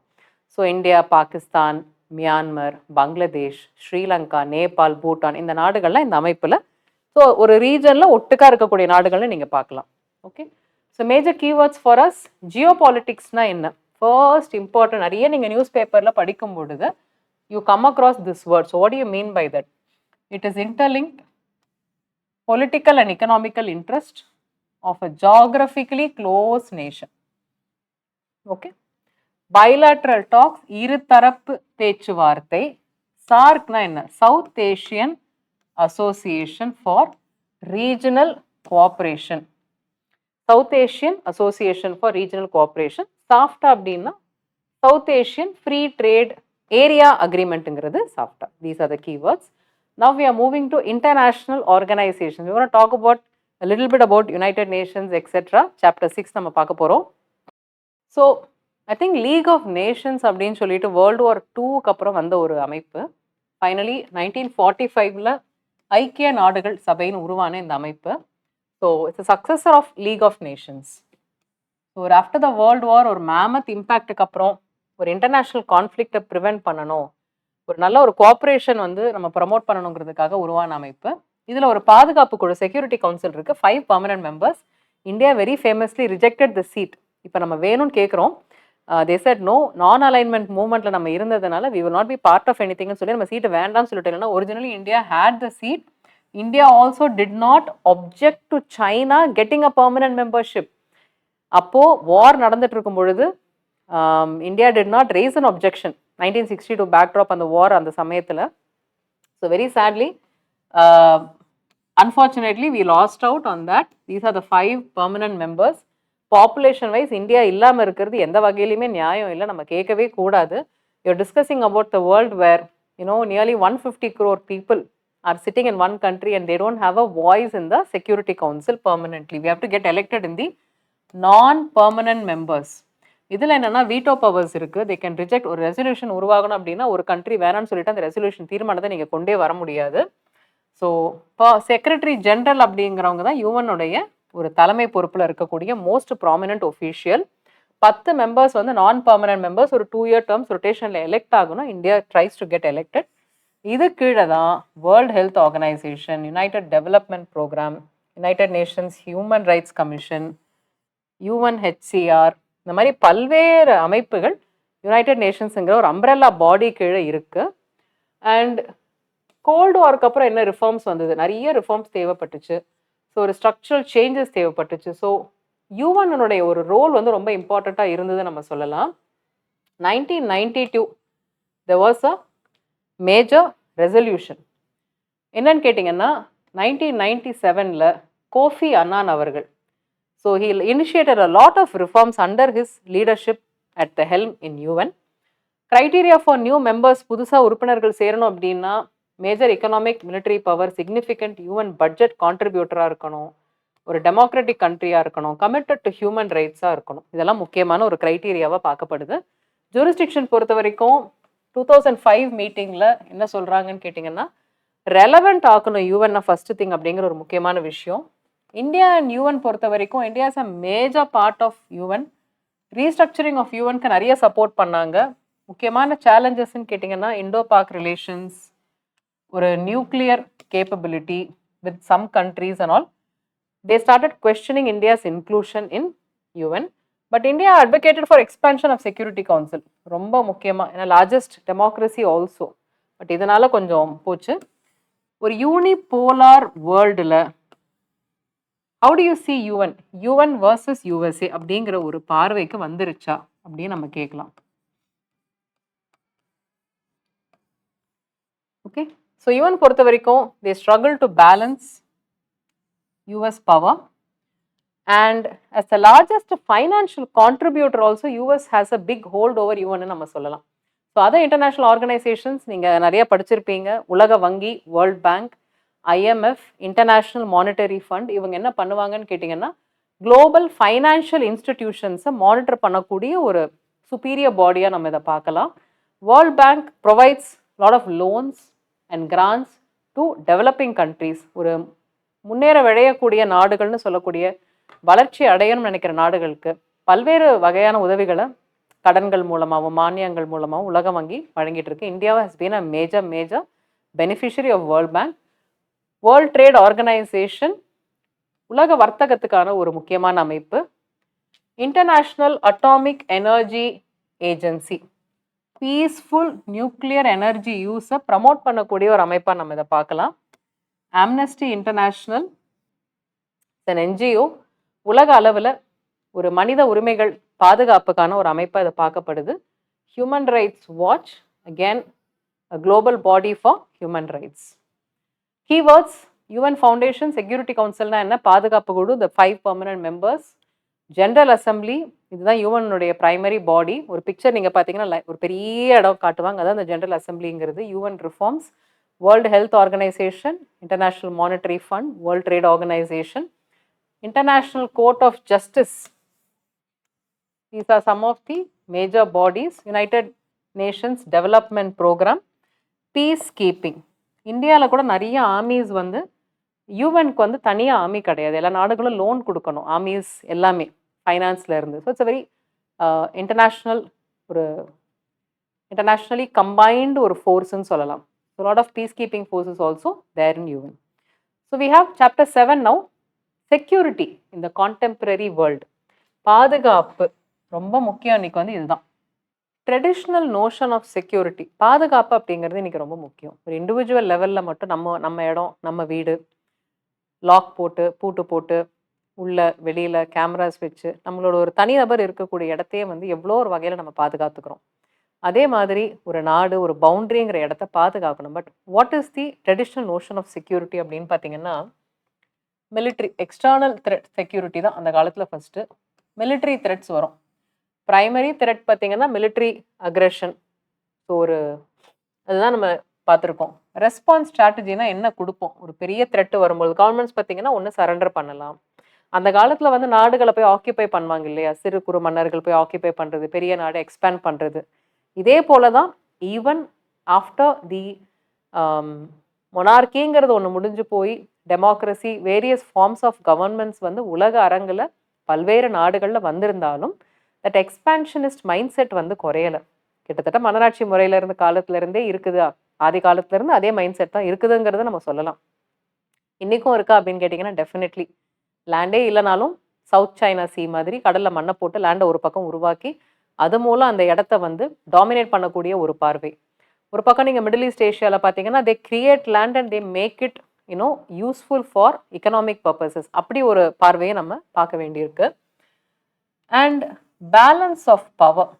So India, Pakistan, Myanmar, Bangladesh, Sri Lanka, Nepal, Bhutan இந்த நாடுகள்லாம் இந்த அமைப்பில், ஸோ ஒரு ரீஜனில் ஒட்டுக்காக இருக்கக்கூடிய நாடுகள்னு நீங்கள் பார்க்கலாம். Okay, so major keywords for us. Geo பாலிட்டிக்ஸ்னால் என்ன? ஃபர்ஸ்ட் இம்பார்ட்டன்ட், நிறைய நீங்கள் நியூஸ் பேப்பரில் படிக்கும் பொழுது you come across this word. So what do you mean by that? It is interlinked political and economical interest of a geographically close nation. Okay, bilateral talks, இருதரப்பு பேச்சுவார்த்தை. சார்க்னா என்ன? South Asian association for regional cooperation, South Asian association for regional cooperation. SAFTA அப்படின்னா South Asian free trade area அக்ரிமெண்ட்டுங்கிறது SAFTA. These are the keywords. Now we are moving to international organisation. We want to talk about a little bit about United Nations etc. Chapter 6 நம்ம பார்க்க போகிறோம். So I think League of Nations அப்படின்னு சொல்லிட்டு World War II அப்புறம் வந்த ஒரு அமைப்பு. Finally 1945 ஐக்கிய நாடுகள் சபைன்னு உருவான இந்த அமைப்பு. So it's successor of League of Nations. So ஒரு ஆஃப்டர் த வேர்ல்டு வார் ஒரு மேமத் இம்பேக்டுக்கு அப்புறம் ஒரு இன்டர்நேஷ்னல் கான்ஃப்ளிக்டை ப்ரிவென்ட் பண்ணணும், ஒரு நல்ல ஒரு கோஆப்ரேஷன் வந்து நம்ம ப்ரமோட் பண்ணணுங்கிறதுக்காக உருவான அமைப்பு. இதில் ஒரு பாதுகாப்பு குழு, செக்யூரிட்டி கவுன்சில் இருக்குது, 5 permanent members. India very famously rejected the seat. இப்போ நம்ம வேணும்னு கேட்குறோம், they said no, non alignment மூவ்மெண்ட்டில் நம்ம இருந்ததுனால we will not be part of எனிதிங்னு சொல்லி நம்ம சீட்டு வேண்டாம்னு சொல்லிட்டு. இல்லைன்னா originally India had the seat. India also did not object to China getting a permanent membership. அப்போது வார் நடந்துட்டு இருக்கும் பொழுது India did not raise an objection. 1962 backdrop அந்த war அந்த சமயத்தில். So very sadly, unfortunately we lost out on that. These are the 5 permanent members. Population wise India இல்லாமல் இருக்கிறது எந்த வகையிலுமே நியாயம் இல்லை, நம்ம கேட்கவே கூடாது. You're discussing about the world where nearly 150 crore people are sitting in one country and they don't have a voice in the Security Council permanently. We have to get elected in the non-permanent members. இதில் என்னென்னா veto powers இருக்குது. They can reject. ஒரு resolution உருவாகணும் அப்படின்னா ஒரு country வேணான்னு சொல்லிட்டு அந்த ரெசல்யூஷன் தீர்மானத்தை நீங்கள் கொண்டே வர முடியாது. ஸோ இப்போ செக்ரட்டரி ஜென்ரல் அப்படிங்கிறவங்க தான் யுஎன்னுடைய ஒரு தலைமை பொறுப்பில் இருக்கக்கூடிய மோஸ்ட் ப்ராமினன்ட் ஒஃபீஷியல். 10 மெம்பர்ஸ் வந்து நான் பெர்மனன்ட் மெம்பர்ஸ் ஒரு 2 இயர் டேர்ம்ஸ் ரொட்டேஷனில் எலெக்ட் ஆகணும். India tries to get elected. இது கீழே தான் World Health Organisation, United Development Programme, United Nations Human Rights Commission, UNHCR, இந்த மாதிரி பல்வேறு அமைப்புகள் யுனைடெட் நேஷன்ஸுங்கிற ஒரு அம்ப்ரெல்லா பாடி கீழே இருக்கு. அண்ட் கோல்டு வார்க்கு அப்புறம் என்ன ரிஃபார்ம்ஸ் வந்தது? நிறைய ரிஃபார்ம்ஸ் தேவைப்பட்டுச்சு. ஸோ ஒரு ஸ்ட்ரக்சரல் சேஞ்சஸ் தேவைப்பட்டுச்சு. ஸோ யூஎன்னுடைய ஒரு ரோல் வந்து ரொம்ப இம்பார்ட்டண்ட்டாக இருந்தது நம்ம சொல்லலாம். 1992 there was a major resolution. என்னன்னு கேட்டிங்கன்னா 1997ல் கோஃபி அன்னான் அவர்கள், so he initiated a lot of reforms under his leadership at the helm in UN. criteria for new members, புதுசாக உறுப்பினர்கள் சேரணும் அப்படின்னா major economic military power, significant UN budget கான்ட்ரிபியூட்டராக இருக்கணும், ஒரு டெமோக்ராட்டிக் கண்ட்ரியாக இருக்கணும், கமிட்டட் டு ஹியூமன் ரைட்ஸாக இருக்கணும். இதெல்லாம் முக்கியமான ஒரு க்ரைட்டீரியாவாக பார்க்கப்படுது. ஜூரிஸ்டிக்ஷன் பொறுத்த வரைக்கும் 2005 மீட்டிங்கில் என்ன சொல்கிறாங்கன்னு கேட்டிங்கன்னா, ரெலவெண்ட் ஆக்கணும் யூஎன் ஃபஸ்ட்டு திங் அப்படிங்கிற ஒரு முக்கியமான விஷயம். இந்தியா அண்ட் யூஎன் பொறுத்த வரைக்கும் India is a major part of UN. Restructuring of யூஎன்க்கு நிறைய சப்போர்ட் பண்ணாங்க. முக்கியமான சேலஞ்சஸ்ன்னு கேட்டிங்கன்னா இண்டோ பாக் ரிலேஷன்ஸ், ஒரு nuclear capability with some countries and all. They started questioning India's inclusion in UN. But India advocated for expansion of security council, ரொம்ப முக்கியமாக, ஏன்னா லார்ஜஸ்ட் டெமோக்ரஸி ஆல்சோ. பட் இதனால கொஞ்சம் போச்சு. ஒரு யூனிபோலார் வேர்ல்டில் how do you see UN, UN versus USA அப்படிங்கிற ஒரு பார்வைக்கு வந்துருச்சா அப்படின்னு நம்ம கேட்கலாம். ஓகே, ஸோ யூஎன் பொறுத்த வரைக்கும் they struggle to balance US power and as the largest financial contributor also US has a big hold over UN நம்ம சொல்லலாம். ஸோ அதர் இன்டர்நேஷ்னல் ஆர்கனைசேஷன்ஸ் நீங்கள் நிறைய படிச்சிருப்பீங்க. உலக வங்கி, world bank, IMF, international monetary fund, இவங்க என்ன பண்ணுவாங்கன்னு கேட்டிங்கன்னா குளோபல் ஃபைனான்ஷியல் இன்ஸ்டிடியூஷன்ஸை மானிட்டர் பண்ணக்கூடிய ஒரு சுப்பீரியர் பாடியாக நம்ம இதை பார்க்கலாம். World Bank provides lot of loans and grants to developing countries, ஒரு முன்னேற விளையக்கூடிய நாடுகள்னு சொல்லக்கூடிய வளர்ச்சி அடையணும்னு நினைக்கிற நாடுகளுக்கு பல்வேறு வகையான உதவிகளை கடன்கள் மூலமாகவும் மானியங்கள் மூலமாகவும் உலக வங்கி வழங்கிட்டு இருக்கு. India has been a major beneficiary of world bank. World trade organisation உலக வர்த்தகத்துக்கான ஒரு முக்கியமான அமைப்பு. International atomic energy agency peaceful nuclear energy யூஸை ப்ரமோட் பண்ணக்கூடிய ஒரு அமைப்பாக நம்ம இதை பார்க்கலாம். ஆம்னஸ்டி இன்டர்நேஷ்னல் an NGO, உலக அளவில் ஒரு மனித உரிமைகள் பாதுகாப்புக்கான ஒரு அமைப்பாக இதை பார்க்கப்படுது. Human Rights Watch, again a global body for human rights. Keywords, UN Foundation, Security Councilனா என்ன, பாதுகாப்பு குழு, the 5 permanent members, General Assembly, இதுதான் யூஎன்னுடைய பிரைமரி பாடி. ஒரு பிக்சர் நீங்கள் பார்த்தீங்கன்னா ஒரு பெரிய இடம் காட்டுவாங்க, அதான் இந்த ஜென்ரல் அசம்பிளிங்கிறது. UN reforms, world health organisation, international monetary fund, world trade organisation, International Court of Justice. These are some of the major bodies. United Nations Development Program, Peacekeeping. இந்தியாவில் கூட நிறைய ஆர்மிஸ் வந்து யூஎனுக்கு வந்து தனியாக ஆர்மி கிடையாது, எல்லா நாடுகளும் லோன் கொடுக்கணும் ஆர்மிஸ் எல்லாமே ஃபைனான்ஸில் இருந்து. So it's very internationally combined ஒரு ஃபோர்ஸ்ன்னு சொல்லலாம். So lot of peace keeping forces also there in UN. So we have chapter 7 now. Security in the contemporary world, பாதுகாப்பு ரொம்ப முக்கியம். இன்னைக்கு வந்து இதுதான் ட்ரெடிஷ்னல் நோஷன் ஆஃப் செக்யூரிட்டி. பாதுகாப்பு அப்படிங்கிறது இன்னைக்கு ரொம்ப முக்கியம். ஒரு இண்டிவிஜுவல் லெவலில் மட்டும் நம்ம இடம், நம்ம வீடு லாக் போட்டு பூட்டு போட்டு உள்ள வெளியில் கேமராஸ் வச்சு நம்மளோட ஒரு தனிநபர் இருக்கக்கூடிய இடத்தையே வந்து எவ்வளோ ஒரு வகையில் நம்ம பாதுகாத்துக்கிறோம். அதே மாதிரி ஒரு நாடு, ஒரு பவுண்ட்ரிங்கிற இடத்த பாதுகாக்கணும். But what is the traditional notion of security அப்படின்னு பார்த்தீங்கன்னா, மிலிட்ரி எக்ஸ்டர்னல் த்ரெட் செக்யூரிட்டி தான் அந்த காலத்தில் ஃபஸ்ட்டு. மிலிட்ரி த்ரெட்ஸ் வரும். ப்ரைமரி த்ரெட் பார்த்தீங்கன்னா மிலிட்ரி அக்ரெஷன். ஸோ அதுதான் நம்ம பார்த்துருக்கோம். ரெஸ்பான்ஸ் ஸ்ட்ராட்டஜினா என்ன கொடுப்போம், ஒரு பெரிய த்ரெட்டு வரும்போது கவர்மெண்ட்ஸ் பார்த்தீங்கன்னா ஒன்று சரண்டர் பண்ணலாம். அந்த காலத்தில் வந்து நாடுகளை போய் ஆக்கியபை பண்ணுவாங்க இல்லையா, சிறு குறு மன்னர்கள் போய் ஆக்கியபை பண்ணுறது, பெரிய நாடு எக்ஸ்பேண்ட் பண்ணுறது. இதே போல தான் ஈவன் ஆஃப்டர் தி மொனார்கிங்கிறது ஒன்று முடிஞ்சு போய் democracy, various forms of governments வந்து உலக அரங்கில் பல்வேறு நாடுகளில் வந்திருந்தாலும் தட் எக்ஸ்பான்ஷனிஸ்ட் மைண்ட் செட் வந்து குறையலை. கிட்டத்தட்ட மன்னராட்சி முறையில இருந்து காலத்துல இருந்தே இருக்குது, ஆதி காலத்துல இருந்து அதே மைண்ட் செட் தான் இருக்குதுங்கிறத நம்ம சொல்லலாம். இன்னைக்கும் இருக்கா அப்படின்னு கேட்டிங்கன்னா டெஃபினெட்லி. லேண்டே இல்லைனாலும் சவுத் சைனா சி மாதிரி கடல்ல மண்ணை போட்டு லேண்டை ஒரு பக்கம் உருவாக்கி அது மூலம் அந்த இடத்த வந்து டாமினேட் பண்ணக்கூடிய ஒரு பார்வை. ஒரு பக்கம் நீங்கள் மிடில் ஈஸ்ட் ஏஷியாவில் பார்த்தீங்கன்னா they create land and they make it useful for economic purposes. அப்படி ஒரு பார்வையை நம்ம பார்க்க வேண்டியிருக்கு. And balance of power,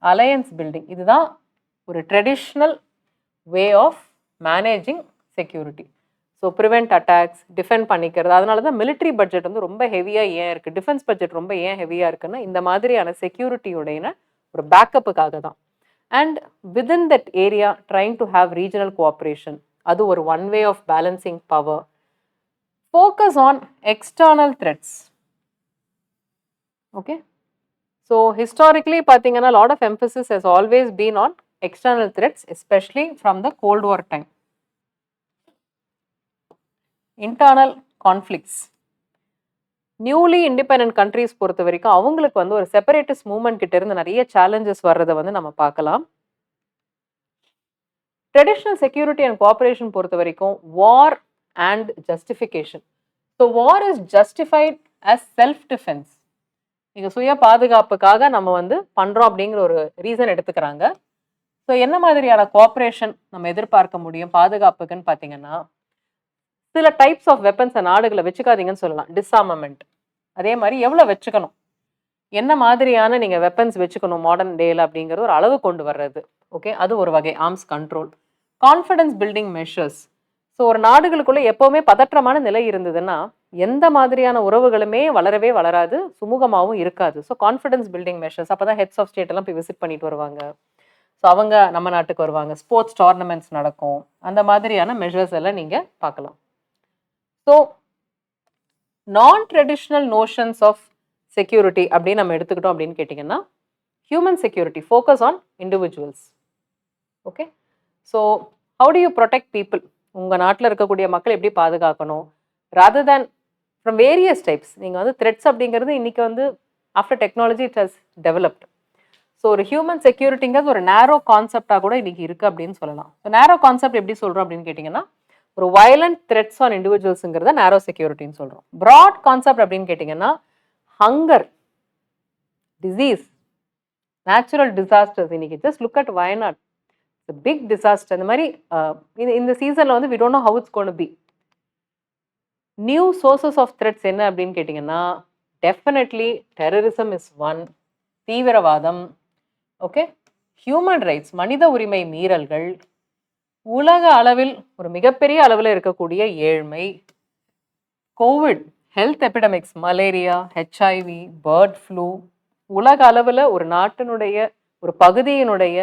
alliance building, இதுதான் ஒரு traditional way of managing security. So prevent attacks, defend பண்ணிக்கிறது. அதனால தான் மிலிட்ரி பட்ஜெட் வந்து ரொம்ப ஹெவியாக ஏன் இருக்குது, டிஃபென்ஸ் பட்ஜெட் ரொம்ப ஏன் ஹெவியாக இருக்குன்னா இந்த மாதிரியான செக்யூரிட்டியுடைய ஒரு பேக்கப்புக்காக தான். And within that area trying to have regional cooperation, அது ஒரு one way of balancing power. Focus on external threats. Okay, so historically பார்த்தீங்கன்னா lot of emphasis has always been on external threats, especially from the Cold War time. Internal conflicts. Newly independent countries பொறுத்த வரைக்கும் அவங்களுக்கு வந்து ஒரு separatist movement கிட்ட இருந்து நிறைய challenges வர்றதை வந்து நம்ம பார்க்கலாம். ட்ரெடிஷ்னல் செக்யூரிட்டி அண்ட் கோஆபரேஷன் பொறுத்த வரைக்கும் war and justification. So war is justified as self defence. நீங்கள் சுய பாதுகாப்புக்காக நம்ம வந்து பண்ணுறோம் அப்படிங்கிற ஒரு ரீசன் எடுத்துக்கிறாங்க. ஸோ என்ன மாதிரியான கோஆப்ரேஷன் நம்ம எதிர்பார்க்க முடியும் பாதுகாப்புக்குன்னு பார்த்தீங்கன்னா, சில டைப்ஸ் ஆஃப் வெப்பன்ஸை நாடுகளை வச்சுக்காதீங்கன்னு சொல்லலாம். டிஸ்ஆர்மமெண்ட், அதே மாதிரி எவ்வளோ வச்சுக்கணும், என்ன மாதிரியான நீங்கள் வெப்பன்ஸ் வச்சுக்கணும் மாடர்ன் டேல அப்படிங்கிற ஒரு அளவு கொண்டு வர்றது. ஓகே, அது ஒரு வகை arms control. Confidence building measures. So ஒரு நாடுகளுக்குள்ள எப்போவுமே பதற்றமான நிலை இருந்ததுன்னா எந்த மாதிரியான உறவுகளுமே வளரவே வளராது, சுமூகமாகவும் இருக்காது. ஸோ கான்ஃபிடன்ஸ் பில்டிங் மெஷர்ஸ், அப்போ தான் ஹெட்ஸ் ஆஃப் ஸ்டேட் எல்லாம் போய் விசிட் பண்ணிட்டு வருவாங்க. ஸோ அவங்க நம்ம நாட்டுக்கு வருவாங்க, ஸ்போர்ட்ஸ் டோர்னமெண்ட்ஸ் நடக்கும், அந்த மாதிரியான மெஷர்ஸ் எல்லாம் நீங்கள் பார்க்கலாம். ஸோ நான் ட்ரெடிஷ்னல் நோஷன்ஸ் ஆஃப் செக்யூரிட்டி அப்படின்னு நம்ம எடுத்துக்கிட்டோம் அப்படின்னு கேட்டிங்கன்னா, human security focus on individuals. Okay, so how do you protect people, உங்கள் நாட்டில் இருக்கக்கூடிய மக்கள் எப்படி பாதுகாக்கணும், rather than from various types. நீங்கள் வந்து த்ரெட்ஸ் அப்படிங்கிறது இன்றைக்கி வந்து after technology it has developed. So ஒரு ஹியூமன் செக்யூரிட்டிங்கிறது ஒரு நேரோ கான்செப்டாக கூட இன்றைக்கி இருக்குது அப்படின்னு சொல்லலாம். ஸோ நேரோ கான்செப்ட் எப்படி சொல்கிறோம் அப்படின்னு கேட்டிங்கன்னா, ஒரு வயலண்ட் த்ரெட்ஸ் ஆன் இண்டிவிஜுவல்ஸுங்கிறத நேரோ செக்யூரிட்டின்னு சொல்கிறோம். ப்ராட் கான்செப்ட் அப்படின்னு கேட்டிங்கன்னா, ஹங்கர், டிசீஸ், நேச்சுரல் டிசாஸ்டர்ஸ். இன்றைக்கி just look at Wayanad, big disaster. இந்த மாதிரி இந்த சீசனில் வந்து we don't know how it's gonna be. New sources of threats என்ன அப்படின்னு கேட்டிங்கன்னா, டெஃபினெட்லி டெரரிசம் இஸ் ஒன், தீவிரவாதம். ஓகே, ஹியூமன் ரைட்ஸ், மனித உரிமை மீறல்கள், உலக அளவில் ஒரு மிகப்பெரிய அளவில் இருக்கக்கூடிய ஏழ்மை, COVID, health epidemics, malaria, HIV, bird flu, உலக அளவில் ஒரு நாட்டினுடைய ஒரு பகுதியினுடைய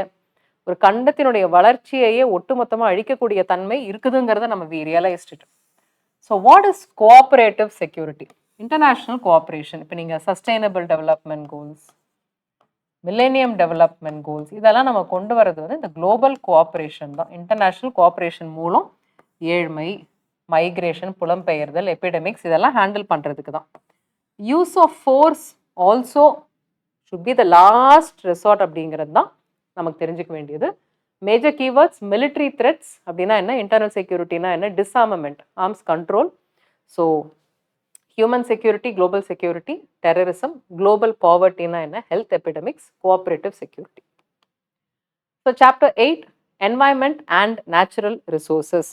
ஒரு கண்டத்தினுடைய வளர்ச்சியையே ஒட்டுமொத்தமாக அழிக்கக்கூடிய தன்மை இருக்குதுங்கிறத நம்ம realised. So what is cooperative security? International cooperation. இப்போ நீங்கள் Sustainable Development Goals, Millennium Development Goals, இதெல்லாம் நம்ம கொண்டு வரது வந்து இந்த குளோபல் கோஆப்ரேஷன் தான். இன்டர்நேஷ்னல் கோஆப்ரேஷன் மூலம் ஏழ்மை, மைக்ரேஷன், புலம்பெயர்தல், எபிடமிக்ஸ் இதெல்லாம் ஹேண்டில் பண்ணுறதுக்கு தான். Use of force also should be the last resort அப்படிங்கிறது தான் நமக்கு தெரிஞ்சுக்க வேண்டியது. மேஜர் கீவேர்ட்ஸ், மிலிட்ரி த்ரெட்ஸ் அப்படின்னா என்ன, இன்டர்னல் செக்யூரிட்டினா என்ன, disarmament, arms control, so human security, global security, terrorism, global பாவர்ட்டினா என்ன, health epidemics, cooperative security. So chapter 8 environment and natural resources.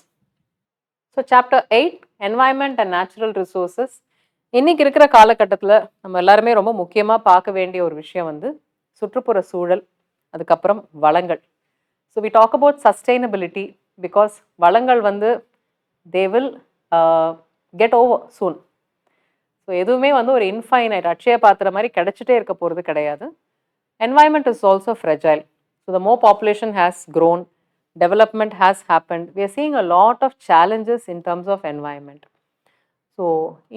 So chapter 8 environment and natural resources. இன்னைக்கு இருக்கிற காலகட்டத்தில் நம்ம எல்லாருமே ரொம்ப முக்கியமாக பார்க்க வேண்டிய ஒரு விஷயம் வந்து சுற்றுப்புற சூழல், அதுக்கப்புறம் வளங்கள். So we talk about sustainability because வளங்கள் வந்து they will get over soon. So எதுவுமே வந்து ஒரு இன்ஃபைனைட் அட்சய பாத்திர மாதிரி கிடைச்சிட்டே இருக்க போகிறது கிடையாது. Environment is also fragile. So the more population has grown, development has happened, we are seeing a lot of challenges in terms of environment. So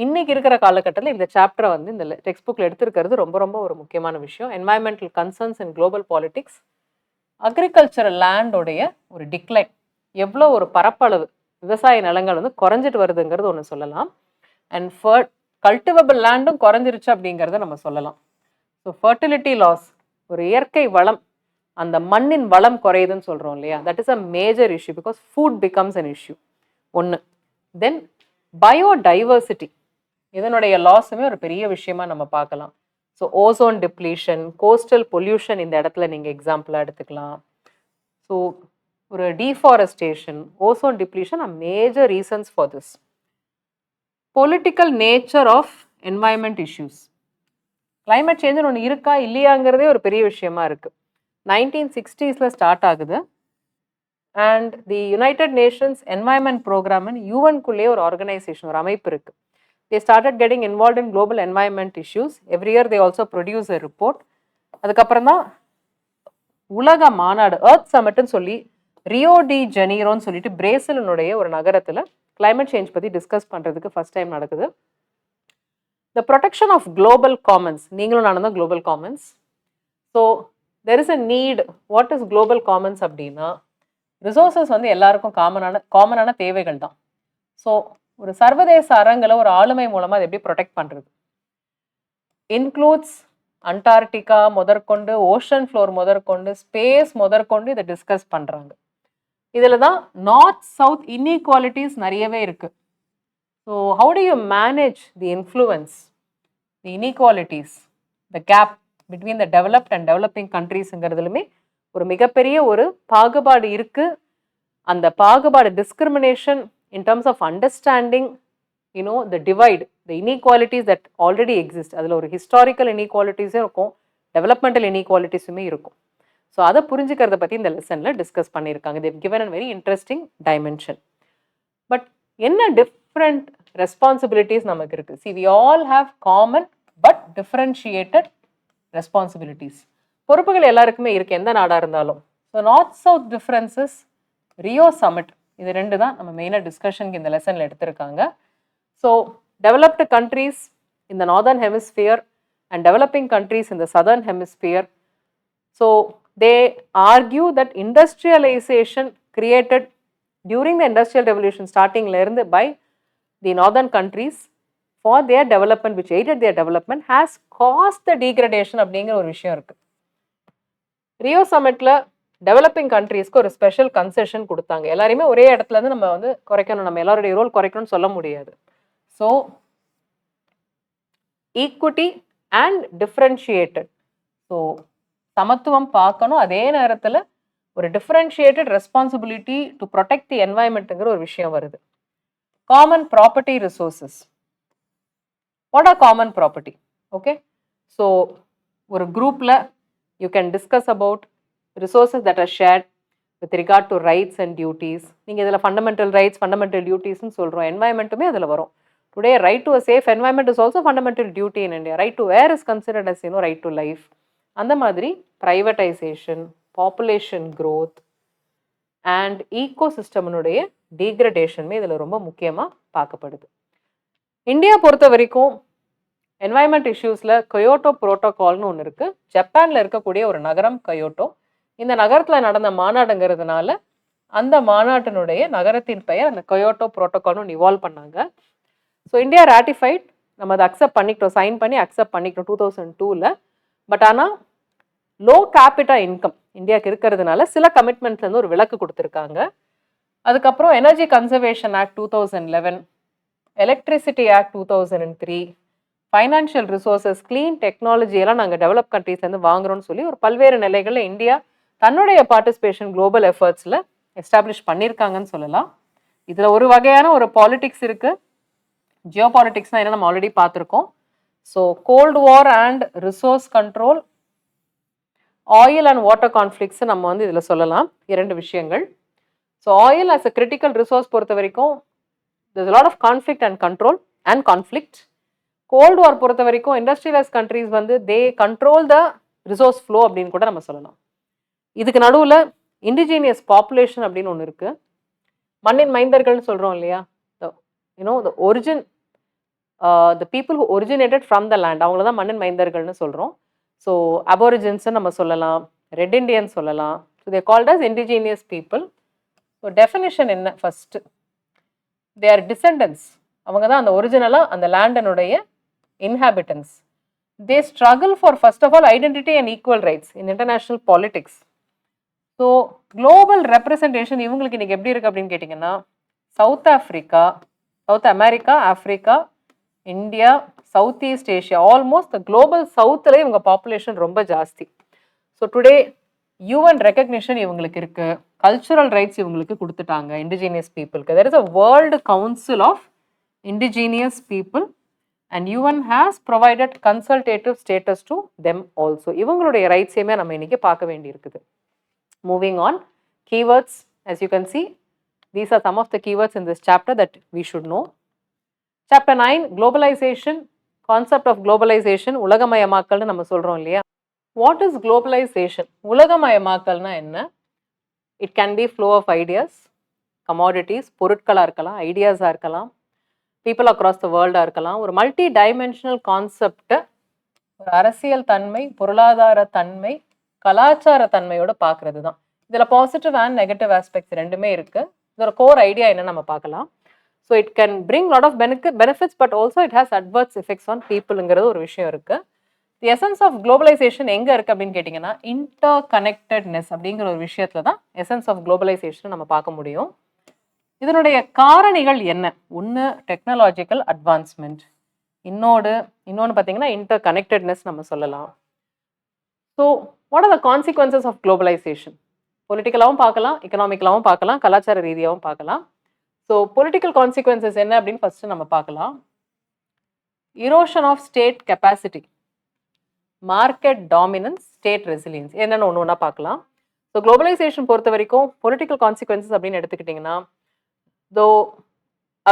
இன்னைக்கு இருக்கிற காலகட்டத்தில் இந்த சாப்டரை வந்து இந்த டெக்ஸ்ட் புக்கில் எடுத்திருக்கிறது ரொம்ப ரொம்ப ஒரு முக்கியமான விஷயம். Environmental concerns in global politics, agricultural லேண்டோடைய ஒரு டிக்ளைன், எவ்வளோ ஒரு பரப்பளவு விவசாய நிலங்கள் வந்து குறைஞ்சிட்டு வருதுங்கிறது ஒன்று சொல்லலாம். அண்ட் கல்டிவபிள் லேண்டும் குறைஞ்சிருச்சு அப்படிங்கிறத நம்ம சொல்லலாம். ஸோ ஃபர்டிலிட்டி லாஸ், ஒரு இயற்கை வளம், அந்த மண்ணின் வளம் குறையுதுன்னு சொல்கிறோம் இல்லையா, that is a major issue because food becomes an issue ஒன்று. தென் பயோடைவர்சிட்டி, இதனுடைய லாஸுமே ஒரு பெரிய விஷயமா நம்ம பார்க்கலாம். So ozone depletion, coastal pollution இந்த இடத்துல நீங்கள் எக்ஸாம்பிளாக எடுத்துக்கலாம். ஸோ ஒரு deforestation, ozone depletion are major reasons for this. Political nature of environment issues, climate சேஞ்சுன்னு ஒன்று இருக்கா இல்லையாங்கிறதே ஒரு பெரிய விஷயமா இருக்குது. 1960s ஸ்டார்ட் ஆகுது and the United Nations environment ப்ரோக்ராம்னு யூஎன்குள்ளேயே ஒரு ஆர்கனைசேஷன், ஒரு அமைப்பு இருக்குது. They started getting involved in global environment issues. Every year they also produce a report. அதுக்கப்புறம் தான் உலக மாநாடு எர்த் சமிட்னு சொல்லி ரியோ டி ஜெனீரோன்னு சொல்லிட்டு பிரேசிலினுடைய ஒரு நகரத்தில் கிளைமேட் சேஞ்ச் பற்றி டிஸ்கஸ் பண்ணுறதுக்கு ஃபர்ஸ்ட் டைம் நடக்குது. The protection of global commons, நீங்களும் நானும் தான் global commons. So there is a need. What is global commons அப்படின்னா, ரிசோர்ஸஸ் வந்து எல்லாருக்கும் காமனான தேவைகள் தான். ஸோ ஒரு சர்வதேச அரங்கில் ஒரு ஆளுமை மூலமாக அதை எப்படி ப்ரொடெக்ட் பண்ணுறது, இன்க்ளூட்ஸ் அண்டார்டிகா முதற்கொண்டு, ஓஷன் ஃப்ளோர் முதற்கொண்டு, ஸ்பேஸ் முதற்கொண்டு இதை டிஸ்கஸ் பண்ணுறாங்க. இதில் தான் நார்த் சவுத் இன்இக்வாலிட்டிஸ் நிறையவே இருக்குது. So how do you manage the influence, the inequalities, the gap between the developed and developing கண்ட்ரீஸுங்கிறதுலுமே ஒரு மிகப்பெரிய ஒரு பாகுபாடு இருக்குது. அந்த பாகுபாடு, discrimination in terms of understanding, you know, the divide, the inequalities that already exist. அதில் ஒரு ஹிஸ்டாரிக்கல் இன்இக்வாலிட்டிஸும் இருக்கும், டெவலப்மெண்டல் இன்இக்வாலிட்டிஸுமே இருக்கும். ஸோ அதை புரிஞ்சுக்கிறத பற்றி இந்த லெசனில் டிஸ்கஸ் பண்ணியிருக்காங்க. they've given a very interesting dimension. But என்ன டிஃப்ரெண்ட் ரெஸ்பான்சிபிலிட்டிஸ் நமக்கு இருக்குது? see, we all have common but differentiated responsibilities. பொறுப்புகள் எல்லாருக்குமே இருக்குது, எந்த நாடாக இருந்தாலும். So north south differences, Rio summit, இது ரெண்டு தான் நம்ம மெயினாக டிஸ்கஷனுக்கு இந்த லெசனில் எடுத்திருக்காங்க. So developed countries in the northern hemisphere and developing countries in the southern hemisphere. So they argue that industrialisation created during the industrial revolution ஸ்டார்டிங்லேருந்து by the northern countries for their development which aided their development has cost the degradation அப்படிங்கிற ஒரு விஷயம் இருக்குது. Rio சமிட்டில் developing கண்ட்ரீஸ்க்கு ஒரு special concession கொடுத்தாங்க. எல்லாருமே ஒரே இடத்துல இருந்து நம்ம வந்து குறைக்கணும், நம்ம எல்லாருடைய ரோல் குறைக்கணும்னு சொல்ல முடியாது. So equity and differentiated, so சமத்துவம் பார்க்கணும், அதே நேரத்தில் ஒரு differentiated responsibility to protect the என்வாயன்மெண்ட்டுங்கிற ஒரு விஷயம் வருது. Common property resources, what are common property? Okay, so ஒரு குரூப்பில் you can discuss about resources that are shared with regard to rights and duties. நீங்கள் இதில் ஃபண்டமெண்டல் ரைட்ஸ், ஃபண்டமெண்டல் டியூட்டிஸ்ன்னு சொல்கிறோம், என்வாயன்மெண்ட்டுமே அதில் வரும். Today right to a safe environment is also fundamental duty in India. Right to air is considered as you know right to life. அந்த மாதிரி privatisation, population growth and ஈகோசிஸ்டம்னுடைய டீக்ரடேஷனுமே இதில் ரொம்ப முக்கியமாக பார்க்கப்படுது. இந்தியா பொறுத்த வரைக்கும் என்வாயன்மெண்ட் இஷ்யூஸில் கயோட்டோ ப்ரோட்டோகால்னு ஒன்று இருக்குது. ஜப்பானில் இருக்கக்கூடிய ஒரு நகரம் கயோட்டோ. இந்த நகரத்தில் நடந்த மாநாடுங்கிறதுனால அந்த மாநாட்டினுடைய நகரத்தின் பெயர் அந்த கயோட்டோ ப்ரோட்டோகால்னு இவால்வ் பண்ணாங்க. ஸோ இந்தியா ராட்டிஃபைட், நம்ம அதை அக்செப்ட் பண்ணிக்கிட்டோம், சைன் பண்ணி அக்செப்ட் பண்ணிக்கிட்டோம் 2002. பட் ஆனால் லோ கேபிட்டா இன்கம் இந்தியாவுக்கு இருக்கிறதுனால சில கமிட்மெண்ட்ஸ்லேருந்து ஒரு விலக்கு கொடுத்துருக்காங்க. அதுக்கப்புறம் energy conservation act 2011, electricity act 2003, financial resources, clean technology எல்லாம் நாங்கள் டெவலப் கண்ட்ரீஸ்லேருந்து வாங்குறோம்னு சொல்லி ஒரு பல்வேறு நிலைகளில் இந்தியா தன்னுடைய பார்ட்டிசிபேஷன் குளோபல் எஃபர்ட்ஸில் எஸ்டாப்ளிஷ் பண்ணியிருக்காங்கன்னு சொல்லலாம். இதில் ஒரு வகையான ஒரு பாலிட்டிக்ஸ் இருக்குது. ஜியோ பாலிட்டிக்ஸ்னால் என்ன நம்ம ஆல்ரெடி பார்த்துருக்கோம். So gold war and resource control, oil and water conflicts நம்ம வந்து இதில் சொல்லலாம், இரண்டு விஷயங்கள். So oil as a critical resource பொறுத்த வரைக்கும் there's a lot of conflict and control and conflict. Gold வார் பொறுத்த வரைக்கும் இண்டஸ்ட்ரியலைஸ் கண்ட்ரீஸ் வந்து தே கண்ட்ரோல் த ரிசோர்ஸ் ஃப்ளோ அப்படின்னு கூட நம்ம சொல்லலாம். இதுக்கு நடுவில் இண்டிஜீனியஸ் பாப்புலேஷன் அப்படின்னு ஒன்று இருக்குது. மண்ணின் மைந்தர்கள்னு சொல்கிறோம் இல்லையா, you know the origin, the people who originated from the land, அவங்கள தான் மண்ணின் மைந்தர்கள்னு சொல்கிறோம். ஸோ அபோரிஜின்ஸ்ன்னு நம்ம சொல்லலாம், ரெட் இண்டியன் சொல்லலாம். So they called as indigenous people. So definition என்ன? ஃபஸ்ட்டு தே ஆர் டிசெண்டன்ஸ், அவங்க தான் அந்த ஒரிஜினலாக அந்த லேண்டனுடைய inhabitants. they struggle for, first of all, identity and equal rights in international politics. So global representation இவங்களுக்கு இன்னைக்கு எப்படி இருக்கு அப்படின்னு கேட்டிங்கன்னா, South Africa, South America, Africa, India, South East Asia, almost the global சவுத்தில் இவங்க பாப்புலேஷன் ரொம்ப ஜாஸ்தி. ஸோ டுடே யூஎன் ரெக்கக்னிஷன் இவங்களுக்கு இருக்கு, கல்ச்சுரல் ரைட்ஸ் இவங்களுக்கு கொடுத்துட்டாங்க இண்டிஜினியஸ் பீப்புளுக்கு. There is a world council of indigenous people and UN has provided consultative status to them also. இவங்களுடைய ரைட்ஸையுமே நம்ம இன்னைக்கு பார்க்க வேண்டியிருக்குது. Moving on, keywords, as you can see, these are some of the keywords in this chapter that we should know. Chapter 9, globalization, concept of globalization, உலகமயமாக்கல்னு நம்ம சொல்றோம் இல்லையா? What is globalization? உலகமயமாக்கல்னா என்ன? It can be flow of ideas, commodities, பொருட்களா இருக்கலாம், ஐடியாஸா இருக்கலாம், people across the world இருக்கலாம். ஒரு multi dimensional concept, ஒரு அரசியல் தன்மை, பொருளாதார தன்மை, கலாச்சார தன்மையோட பார்க்கறது தான். இதில் பாசிட்டிவ் அண்ட் நெகட்டிவ் ஆஸ்பெக்ட்ஸ் ரெண்டுமே இருக்கு. இதோட கோர் ஐடியா என்ன நம்ம பார்க்கலாம். So it can bring lot of benefits, but also it has adverse effects on பீப்புளுங்கிறது ஒரு விஷயம் இருக்கு. தி எசன்ஸ் ஆஃப் குளோபலைசேஷன் எங்க இருக்கு அப்படின்னு கேட்டிங்கன்னா, இன்டர் கனெக்டட்னஸ் அப்படிங்கிற ஒரு விஷயத்துல தான் எசன்ஸ் ஆஃப் குளோபலைசேஷன் நம்ம பார்க்க முடியும். இதனுடைய காரணிகள் என்ன? ஒன்று டெக்னாலஜிக்கல் அட்வான்ஸ்மெண்ட், இன்னொன்று பார்த்தீங்கன்னா இன்டர் கனெக்டட்னஸ் நம்ம சொல்லலாம். So what are the consequences of globalization? பொலிட்டிக்கலாகவும் பார்க்கலாம், எக்கனாமிக்கலாகவும் பார்க்கலாம், கலாச்சார ரீதியாகவும் பார்க்கலாம். ஸோ பொலிட்டிக்கல் கான்சிக்வன்சஸ் என்ன அப்படின்னு ஃபர்ஸ்ட் நம்ம பார்க்கலாம். Erosion of state capacity, market dominance, state resilience, என்னென்னு ஒன்று ஒன்றா பார்க்கலாம். ஸோ குளோபலைசேஷன் பொறுத்த வரைக்கும் பொலிட்டிக்கல் கான்சிக்வன்சஸ் அப்படின்னு எடுத்துக்கிட்டிங்கன்னா, தோ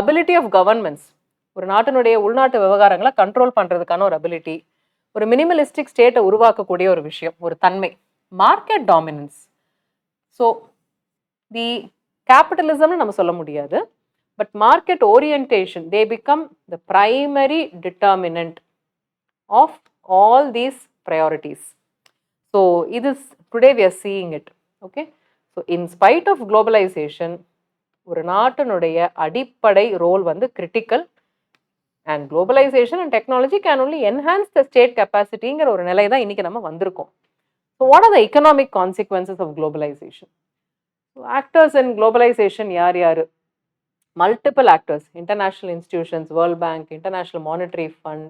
அபிலிட்டி ஆஃப் கவர்மெண்ட்ஸ், ஒரு நாட்டினுடைய உள்நாட்டு விவகாரங்களை கண்ட்ரோல் பண்ணுறதுக்கான ஒரு அபிலிட்டி, ஒரு மினிமலிஸ்டிக் ஸ்டேட்டை உருவாக்கக்கூடிய ஒரு விஷயம், ஒரு தன்மை, மார்க்கெட் டாமினன்ஸ். ஸோ தி கேபிட்டலிசம்னு நம்ம சொல்ல முடியாது, but market orientation, they become the primary determinant of all these priorities. So இது today we are seeing it. Okay, so in spite of globalization ஒரு நாட்டினுடைய அடிப்படை ரோல் வந்து critical. And globalization and technology can only enhance the state capacity-ங்கிற ஒரு நிலை தான் இன்னைக்கு நம்ம வந்திருக்கோம். So what are the economic consequences of globalization? So actors in globalization யார் யாரு? Multiple actors, international institutions, World Bank, International Monetary Fund.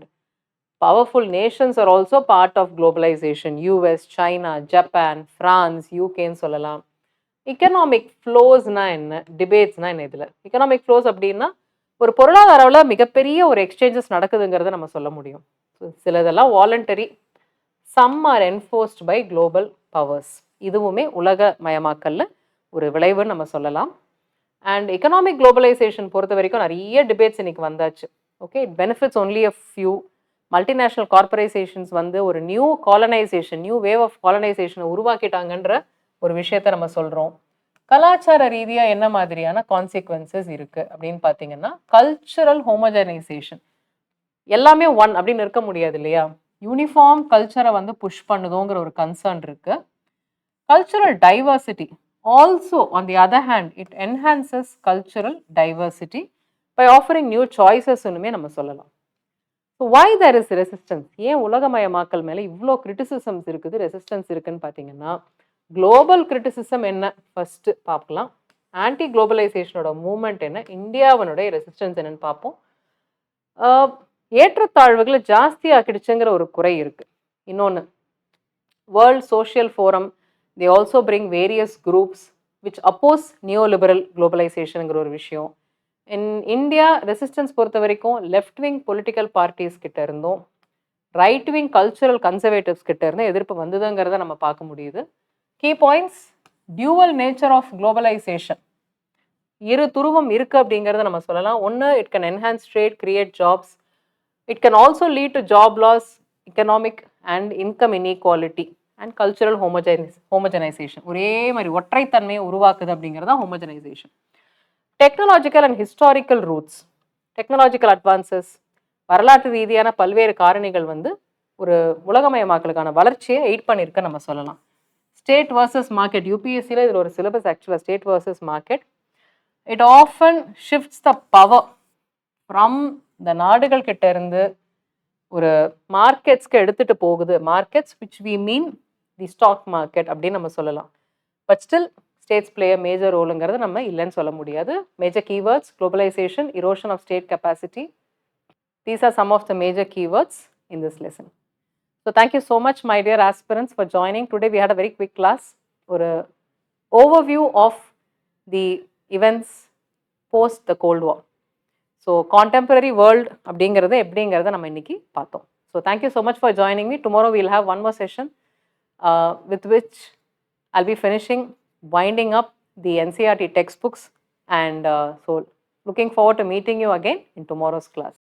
Powerful nations are also part of globalization. US, China, Japan, France, UK-ன்னு சொல்லலாம். Economic flows-னா என்ன? Debates-னா என்ன இதில்? Economic flows அப்படின்னா ஒரு பொருளாதாரவில் மிகப்பெரிய ஒரு எக்ஸ்சேஞ்சஸ் நடக்குதுங்கிறத நம்ம சொல்ல முடியும். சிலதெல்லாம் voluntary, some are enforced by global powers. இதுவுமே உலக மயமாக்கல்ல ஒரு விளைவுன்னு நம்ம சொல்லலாம். அண்ட் எக்கனாமிக் குளோபலைசேஷன் பொறுத்த வரைக்கும் நிறைய டிபேட்ஸ் இன்னைக்கு வந்தாச்சு. Okay, it benefits only a few. Multinational corporations வந்து ஒரு new colonization, new wave of காலனைசேஷனை உருவாக்கிட்டாங்கன்ற ஒரு விஷயத்த நம்ம சொல்கிறோம். கலாச்சார ரீதியாக என்ன மாதிரியான கான்சிக்வன்சஸ் இருக்குது அப்படின்னு பார்த்தீங்கன்னா, கல்ச்சுரல் ஹோமோஜனைசேஷன். எல்லாமே ஒன் அப்படின்னு இருக்க முடியாது இல்லையா? யூனிஃபார்ம் கல்ச்சரை வந்து புஷ் பண்ணுதோங்கிற ஒரு கன்சர்ன் இருக்குது. Cultural diversity also on the other hand it enhances cultural diversity by offering new சாய்ஸஸ்னுமே நம்ம சொல்லலாம். So why there is resistance? ஏன் உலகமயமாக்கல் மேலே இவ்வளோ கிரிட்டிசிசம்ஸ் இருக்குது, ரெசிஸ்டன்ஸ் இருக்குன்னு பார்த்தீங்கன்னா, குளோபல் கிரிட்டிசிசம் என்ன ஃபர்ஸ்ட் பார்க்கலாம், ஆன்டி குளோபலைசேஷனோட மூவ்மெண்ட் என்ன, இந்தியாவினுடைய ரெசிஸ்டன்ஸ் என்னன்னு பார்ப்போம். ஏற்றத்தாழ்வுகளை ஜாஸ்தி ஆக்கிடுச்சுங்கிற ஒரு குறை இருக்கு. இன்னொன்று, world social forum they also bring various groups which oppose neoliberal குளோபலைசேஷனுங்கிற ஒரு விஷயம். இன் இந்தியா ரெசிஸ்டன்ஸ் பொறுத்த வரைக்கும் லெஃப்ட் விங் பொலிட்டிக்கல் பார்ட்டிஸ் கிட்ட இருந்தும் ரைட் விங் கல்ச்சுரல் கன்சர்வேட்டிவ்ஸ் கிட்ட இருந்தும் எதிர்ப்பு வந்ததுங்கிறத நம்ம பார்க்க முடியுது. Key points, dual nature of globalization, இரு துருவம் இருக்குது அப்படிங்கிறத நம்ம சொல்லலாம். ஒன்று, it can enhance trade, create jobs. It can also lead to job loss, economic and income inequality and cultural homogenization. ஒரே மாதிரி ஒற்றைத்தன்மையை உருவாக்குது அப்படிங்கிறதா homogenization. Technological and historical roots, technological advances, வரலாற்று ரீதியான பல்வேறு காரணிகள் வந்து ஒரு உலகமயமாக்கலுக்கான வளர்ச்சியை எய்ட் பண்ணியிருக்க நம்ம சொல்லலாம். ஸ்டேட் வர்சஸ் மார்க்கெட், யூபிஎஸ்சியில் இதில் ஒரு சிலபஸ் ஆக்சுவலாக state versus market. It often shifts the power from இந்த நாடுகள் கிட்ட இருந்து ஒரு மார்க்கெட்ஸ்க்கு எடுத்துட்டு போகுது. Markets which we mean the stock market அப்படின்னு நம்ம சொல்லலாம். But still states play a major ரோலுங்கிறத நம்ம இல்லைன்னு சொல்ல முடியாது. Major keywords globalization, erosion of state capacity. These are some of the major keywords in this lesson. So thank you so much, my dear aspirants, for joining. Today we had a very quick class, ஒரு overview of the events post the Cold War. So contemporary world எப்படிங்கிறத நம்ம இன்னைக்கு பார்த்தோம். So thank you so much for joining me. Tomorrow we'll have one more session with which I'll be finishing winding up the NCERT textbooks, and so looking forward to meeting you again in tomorrow's class.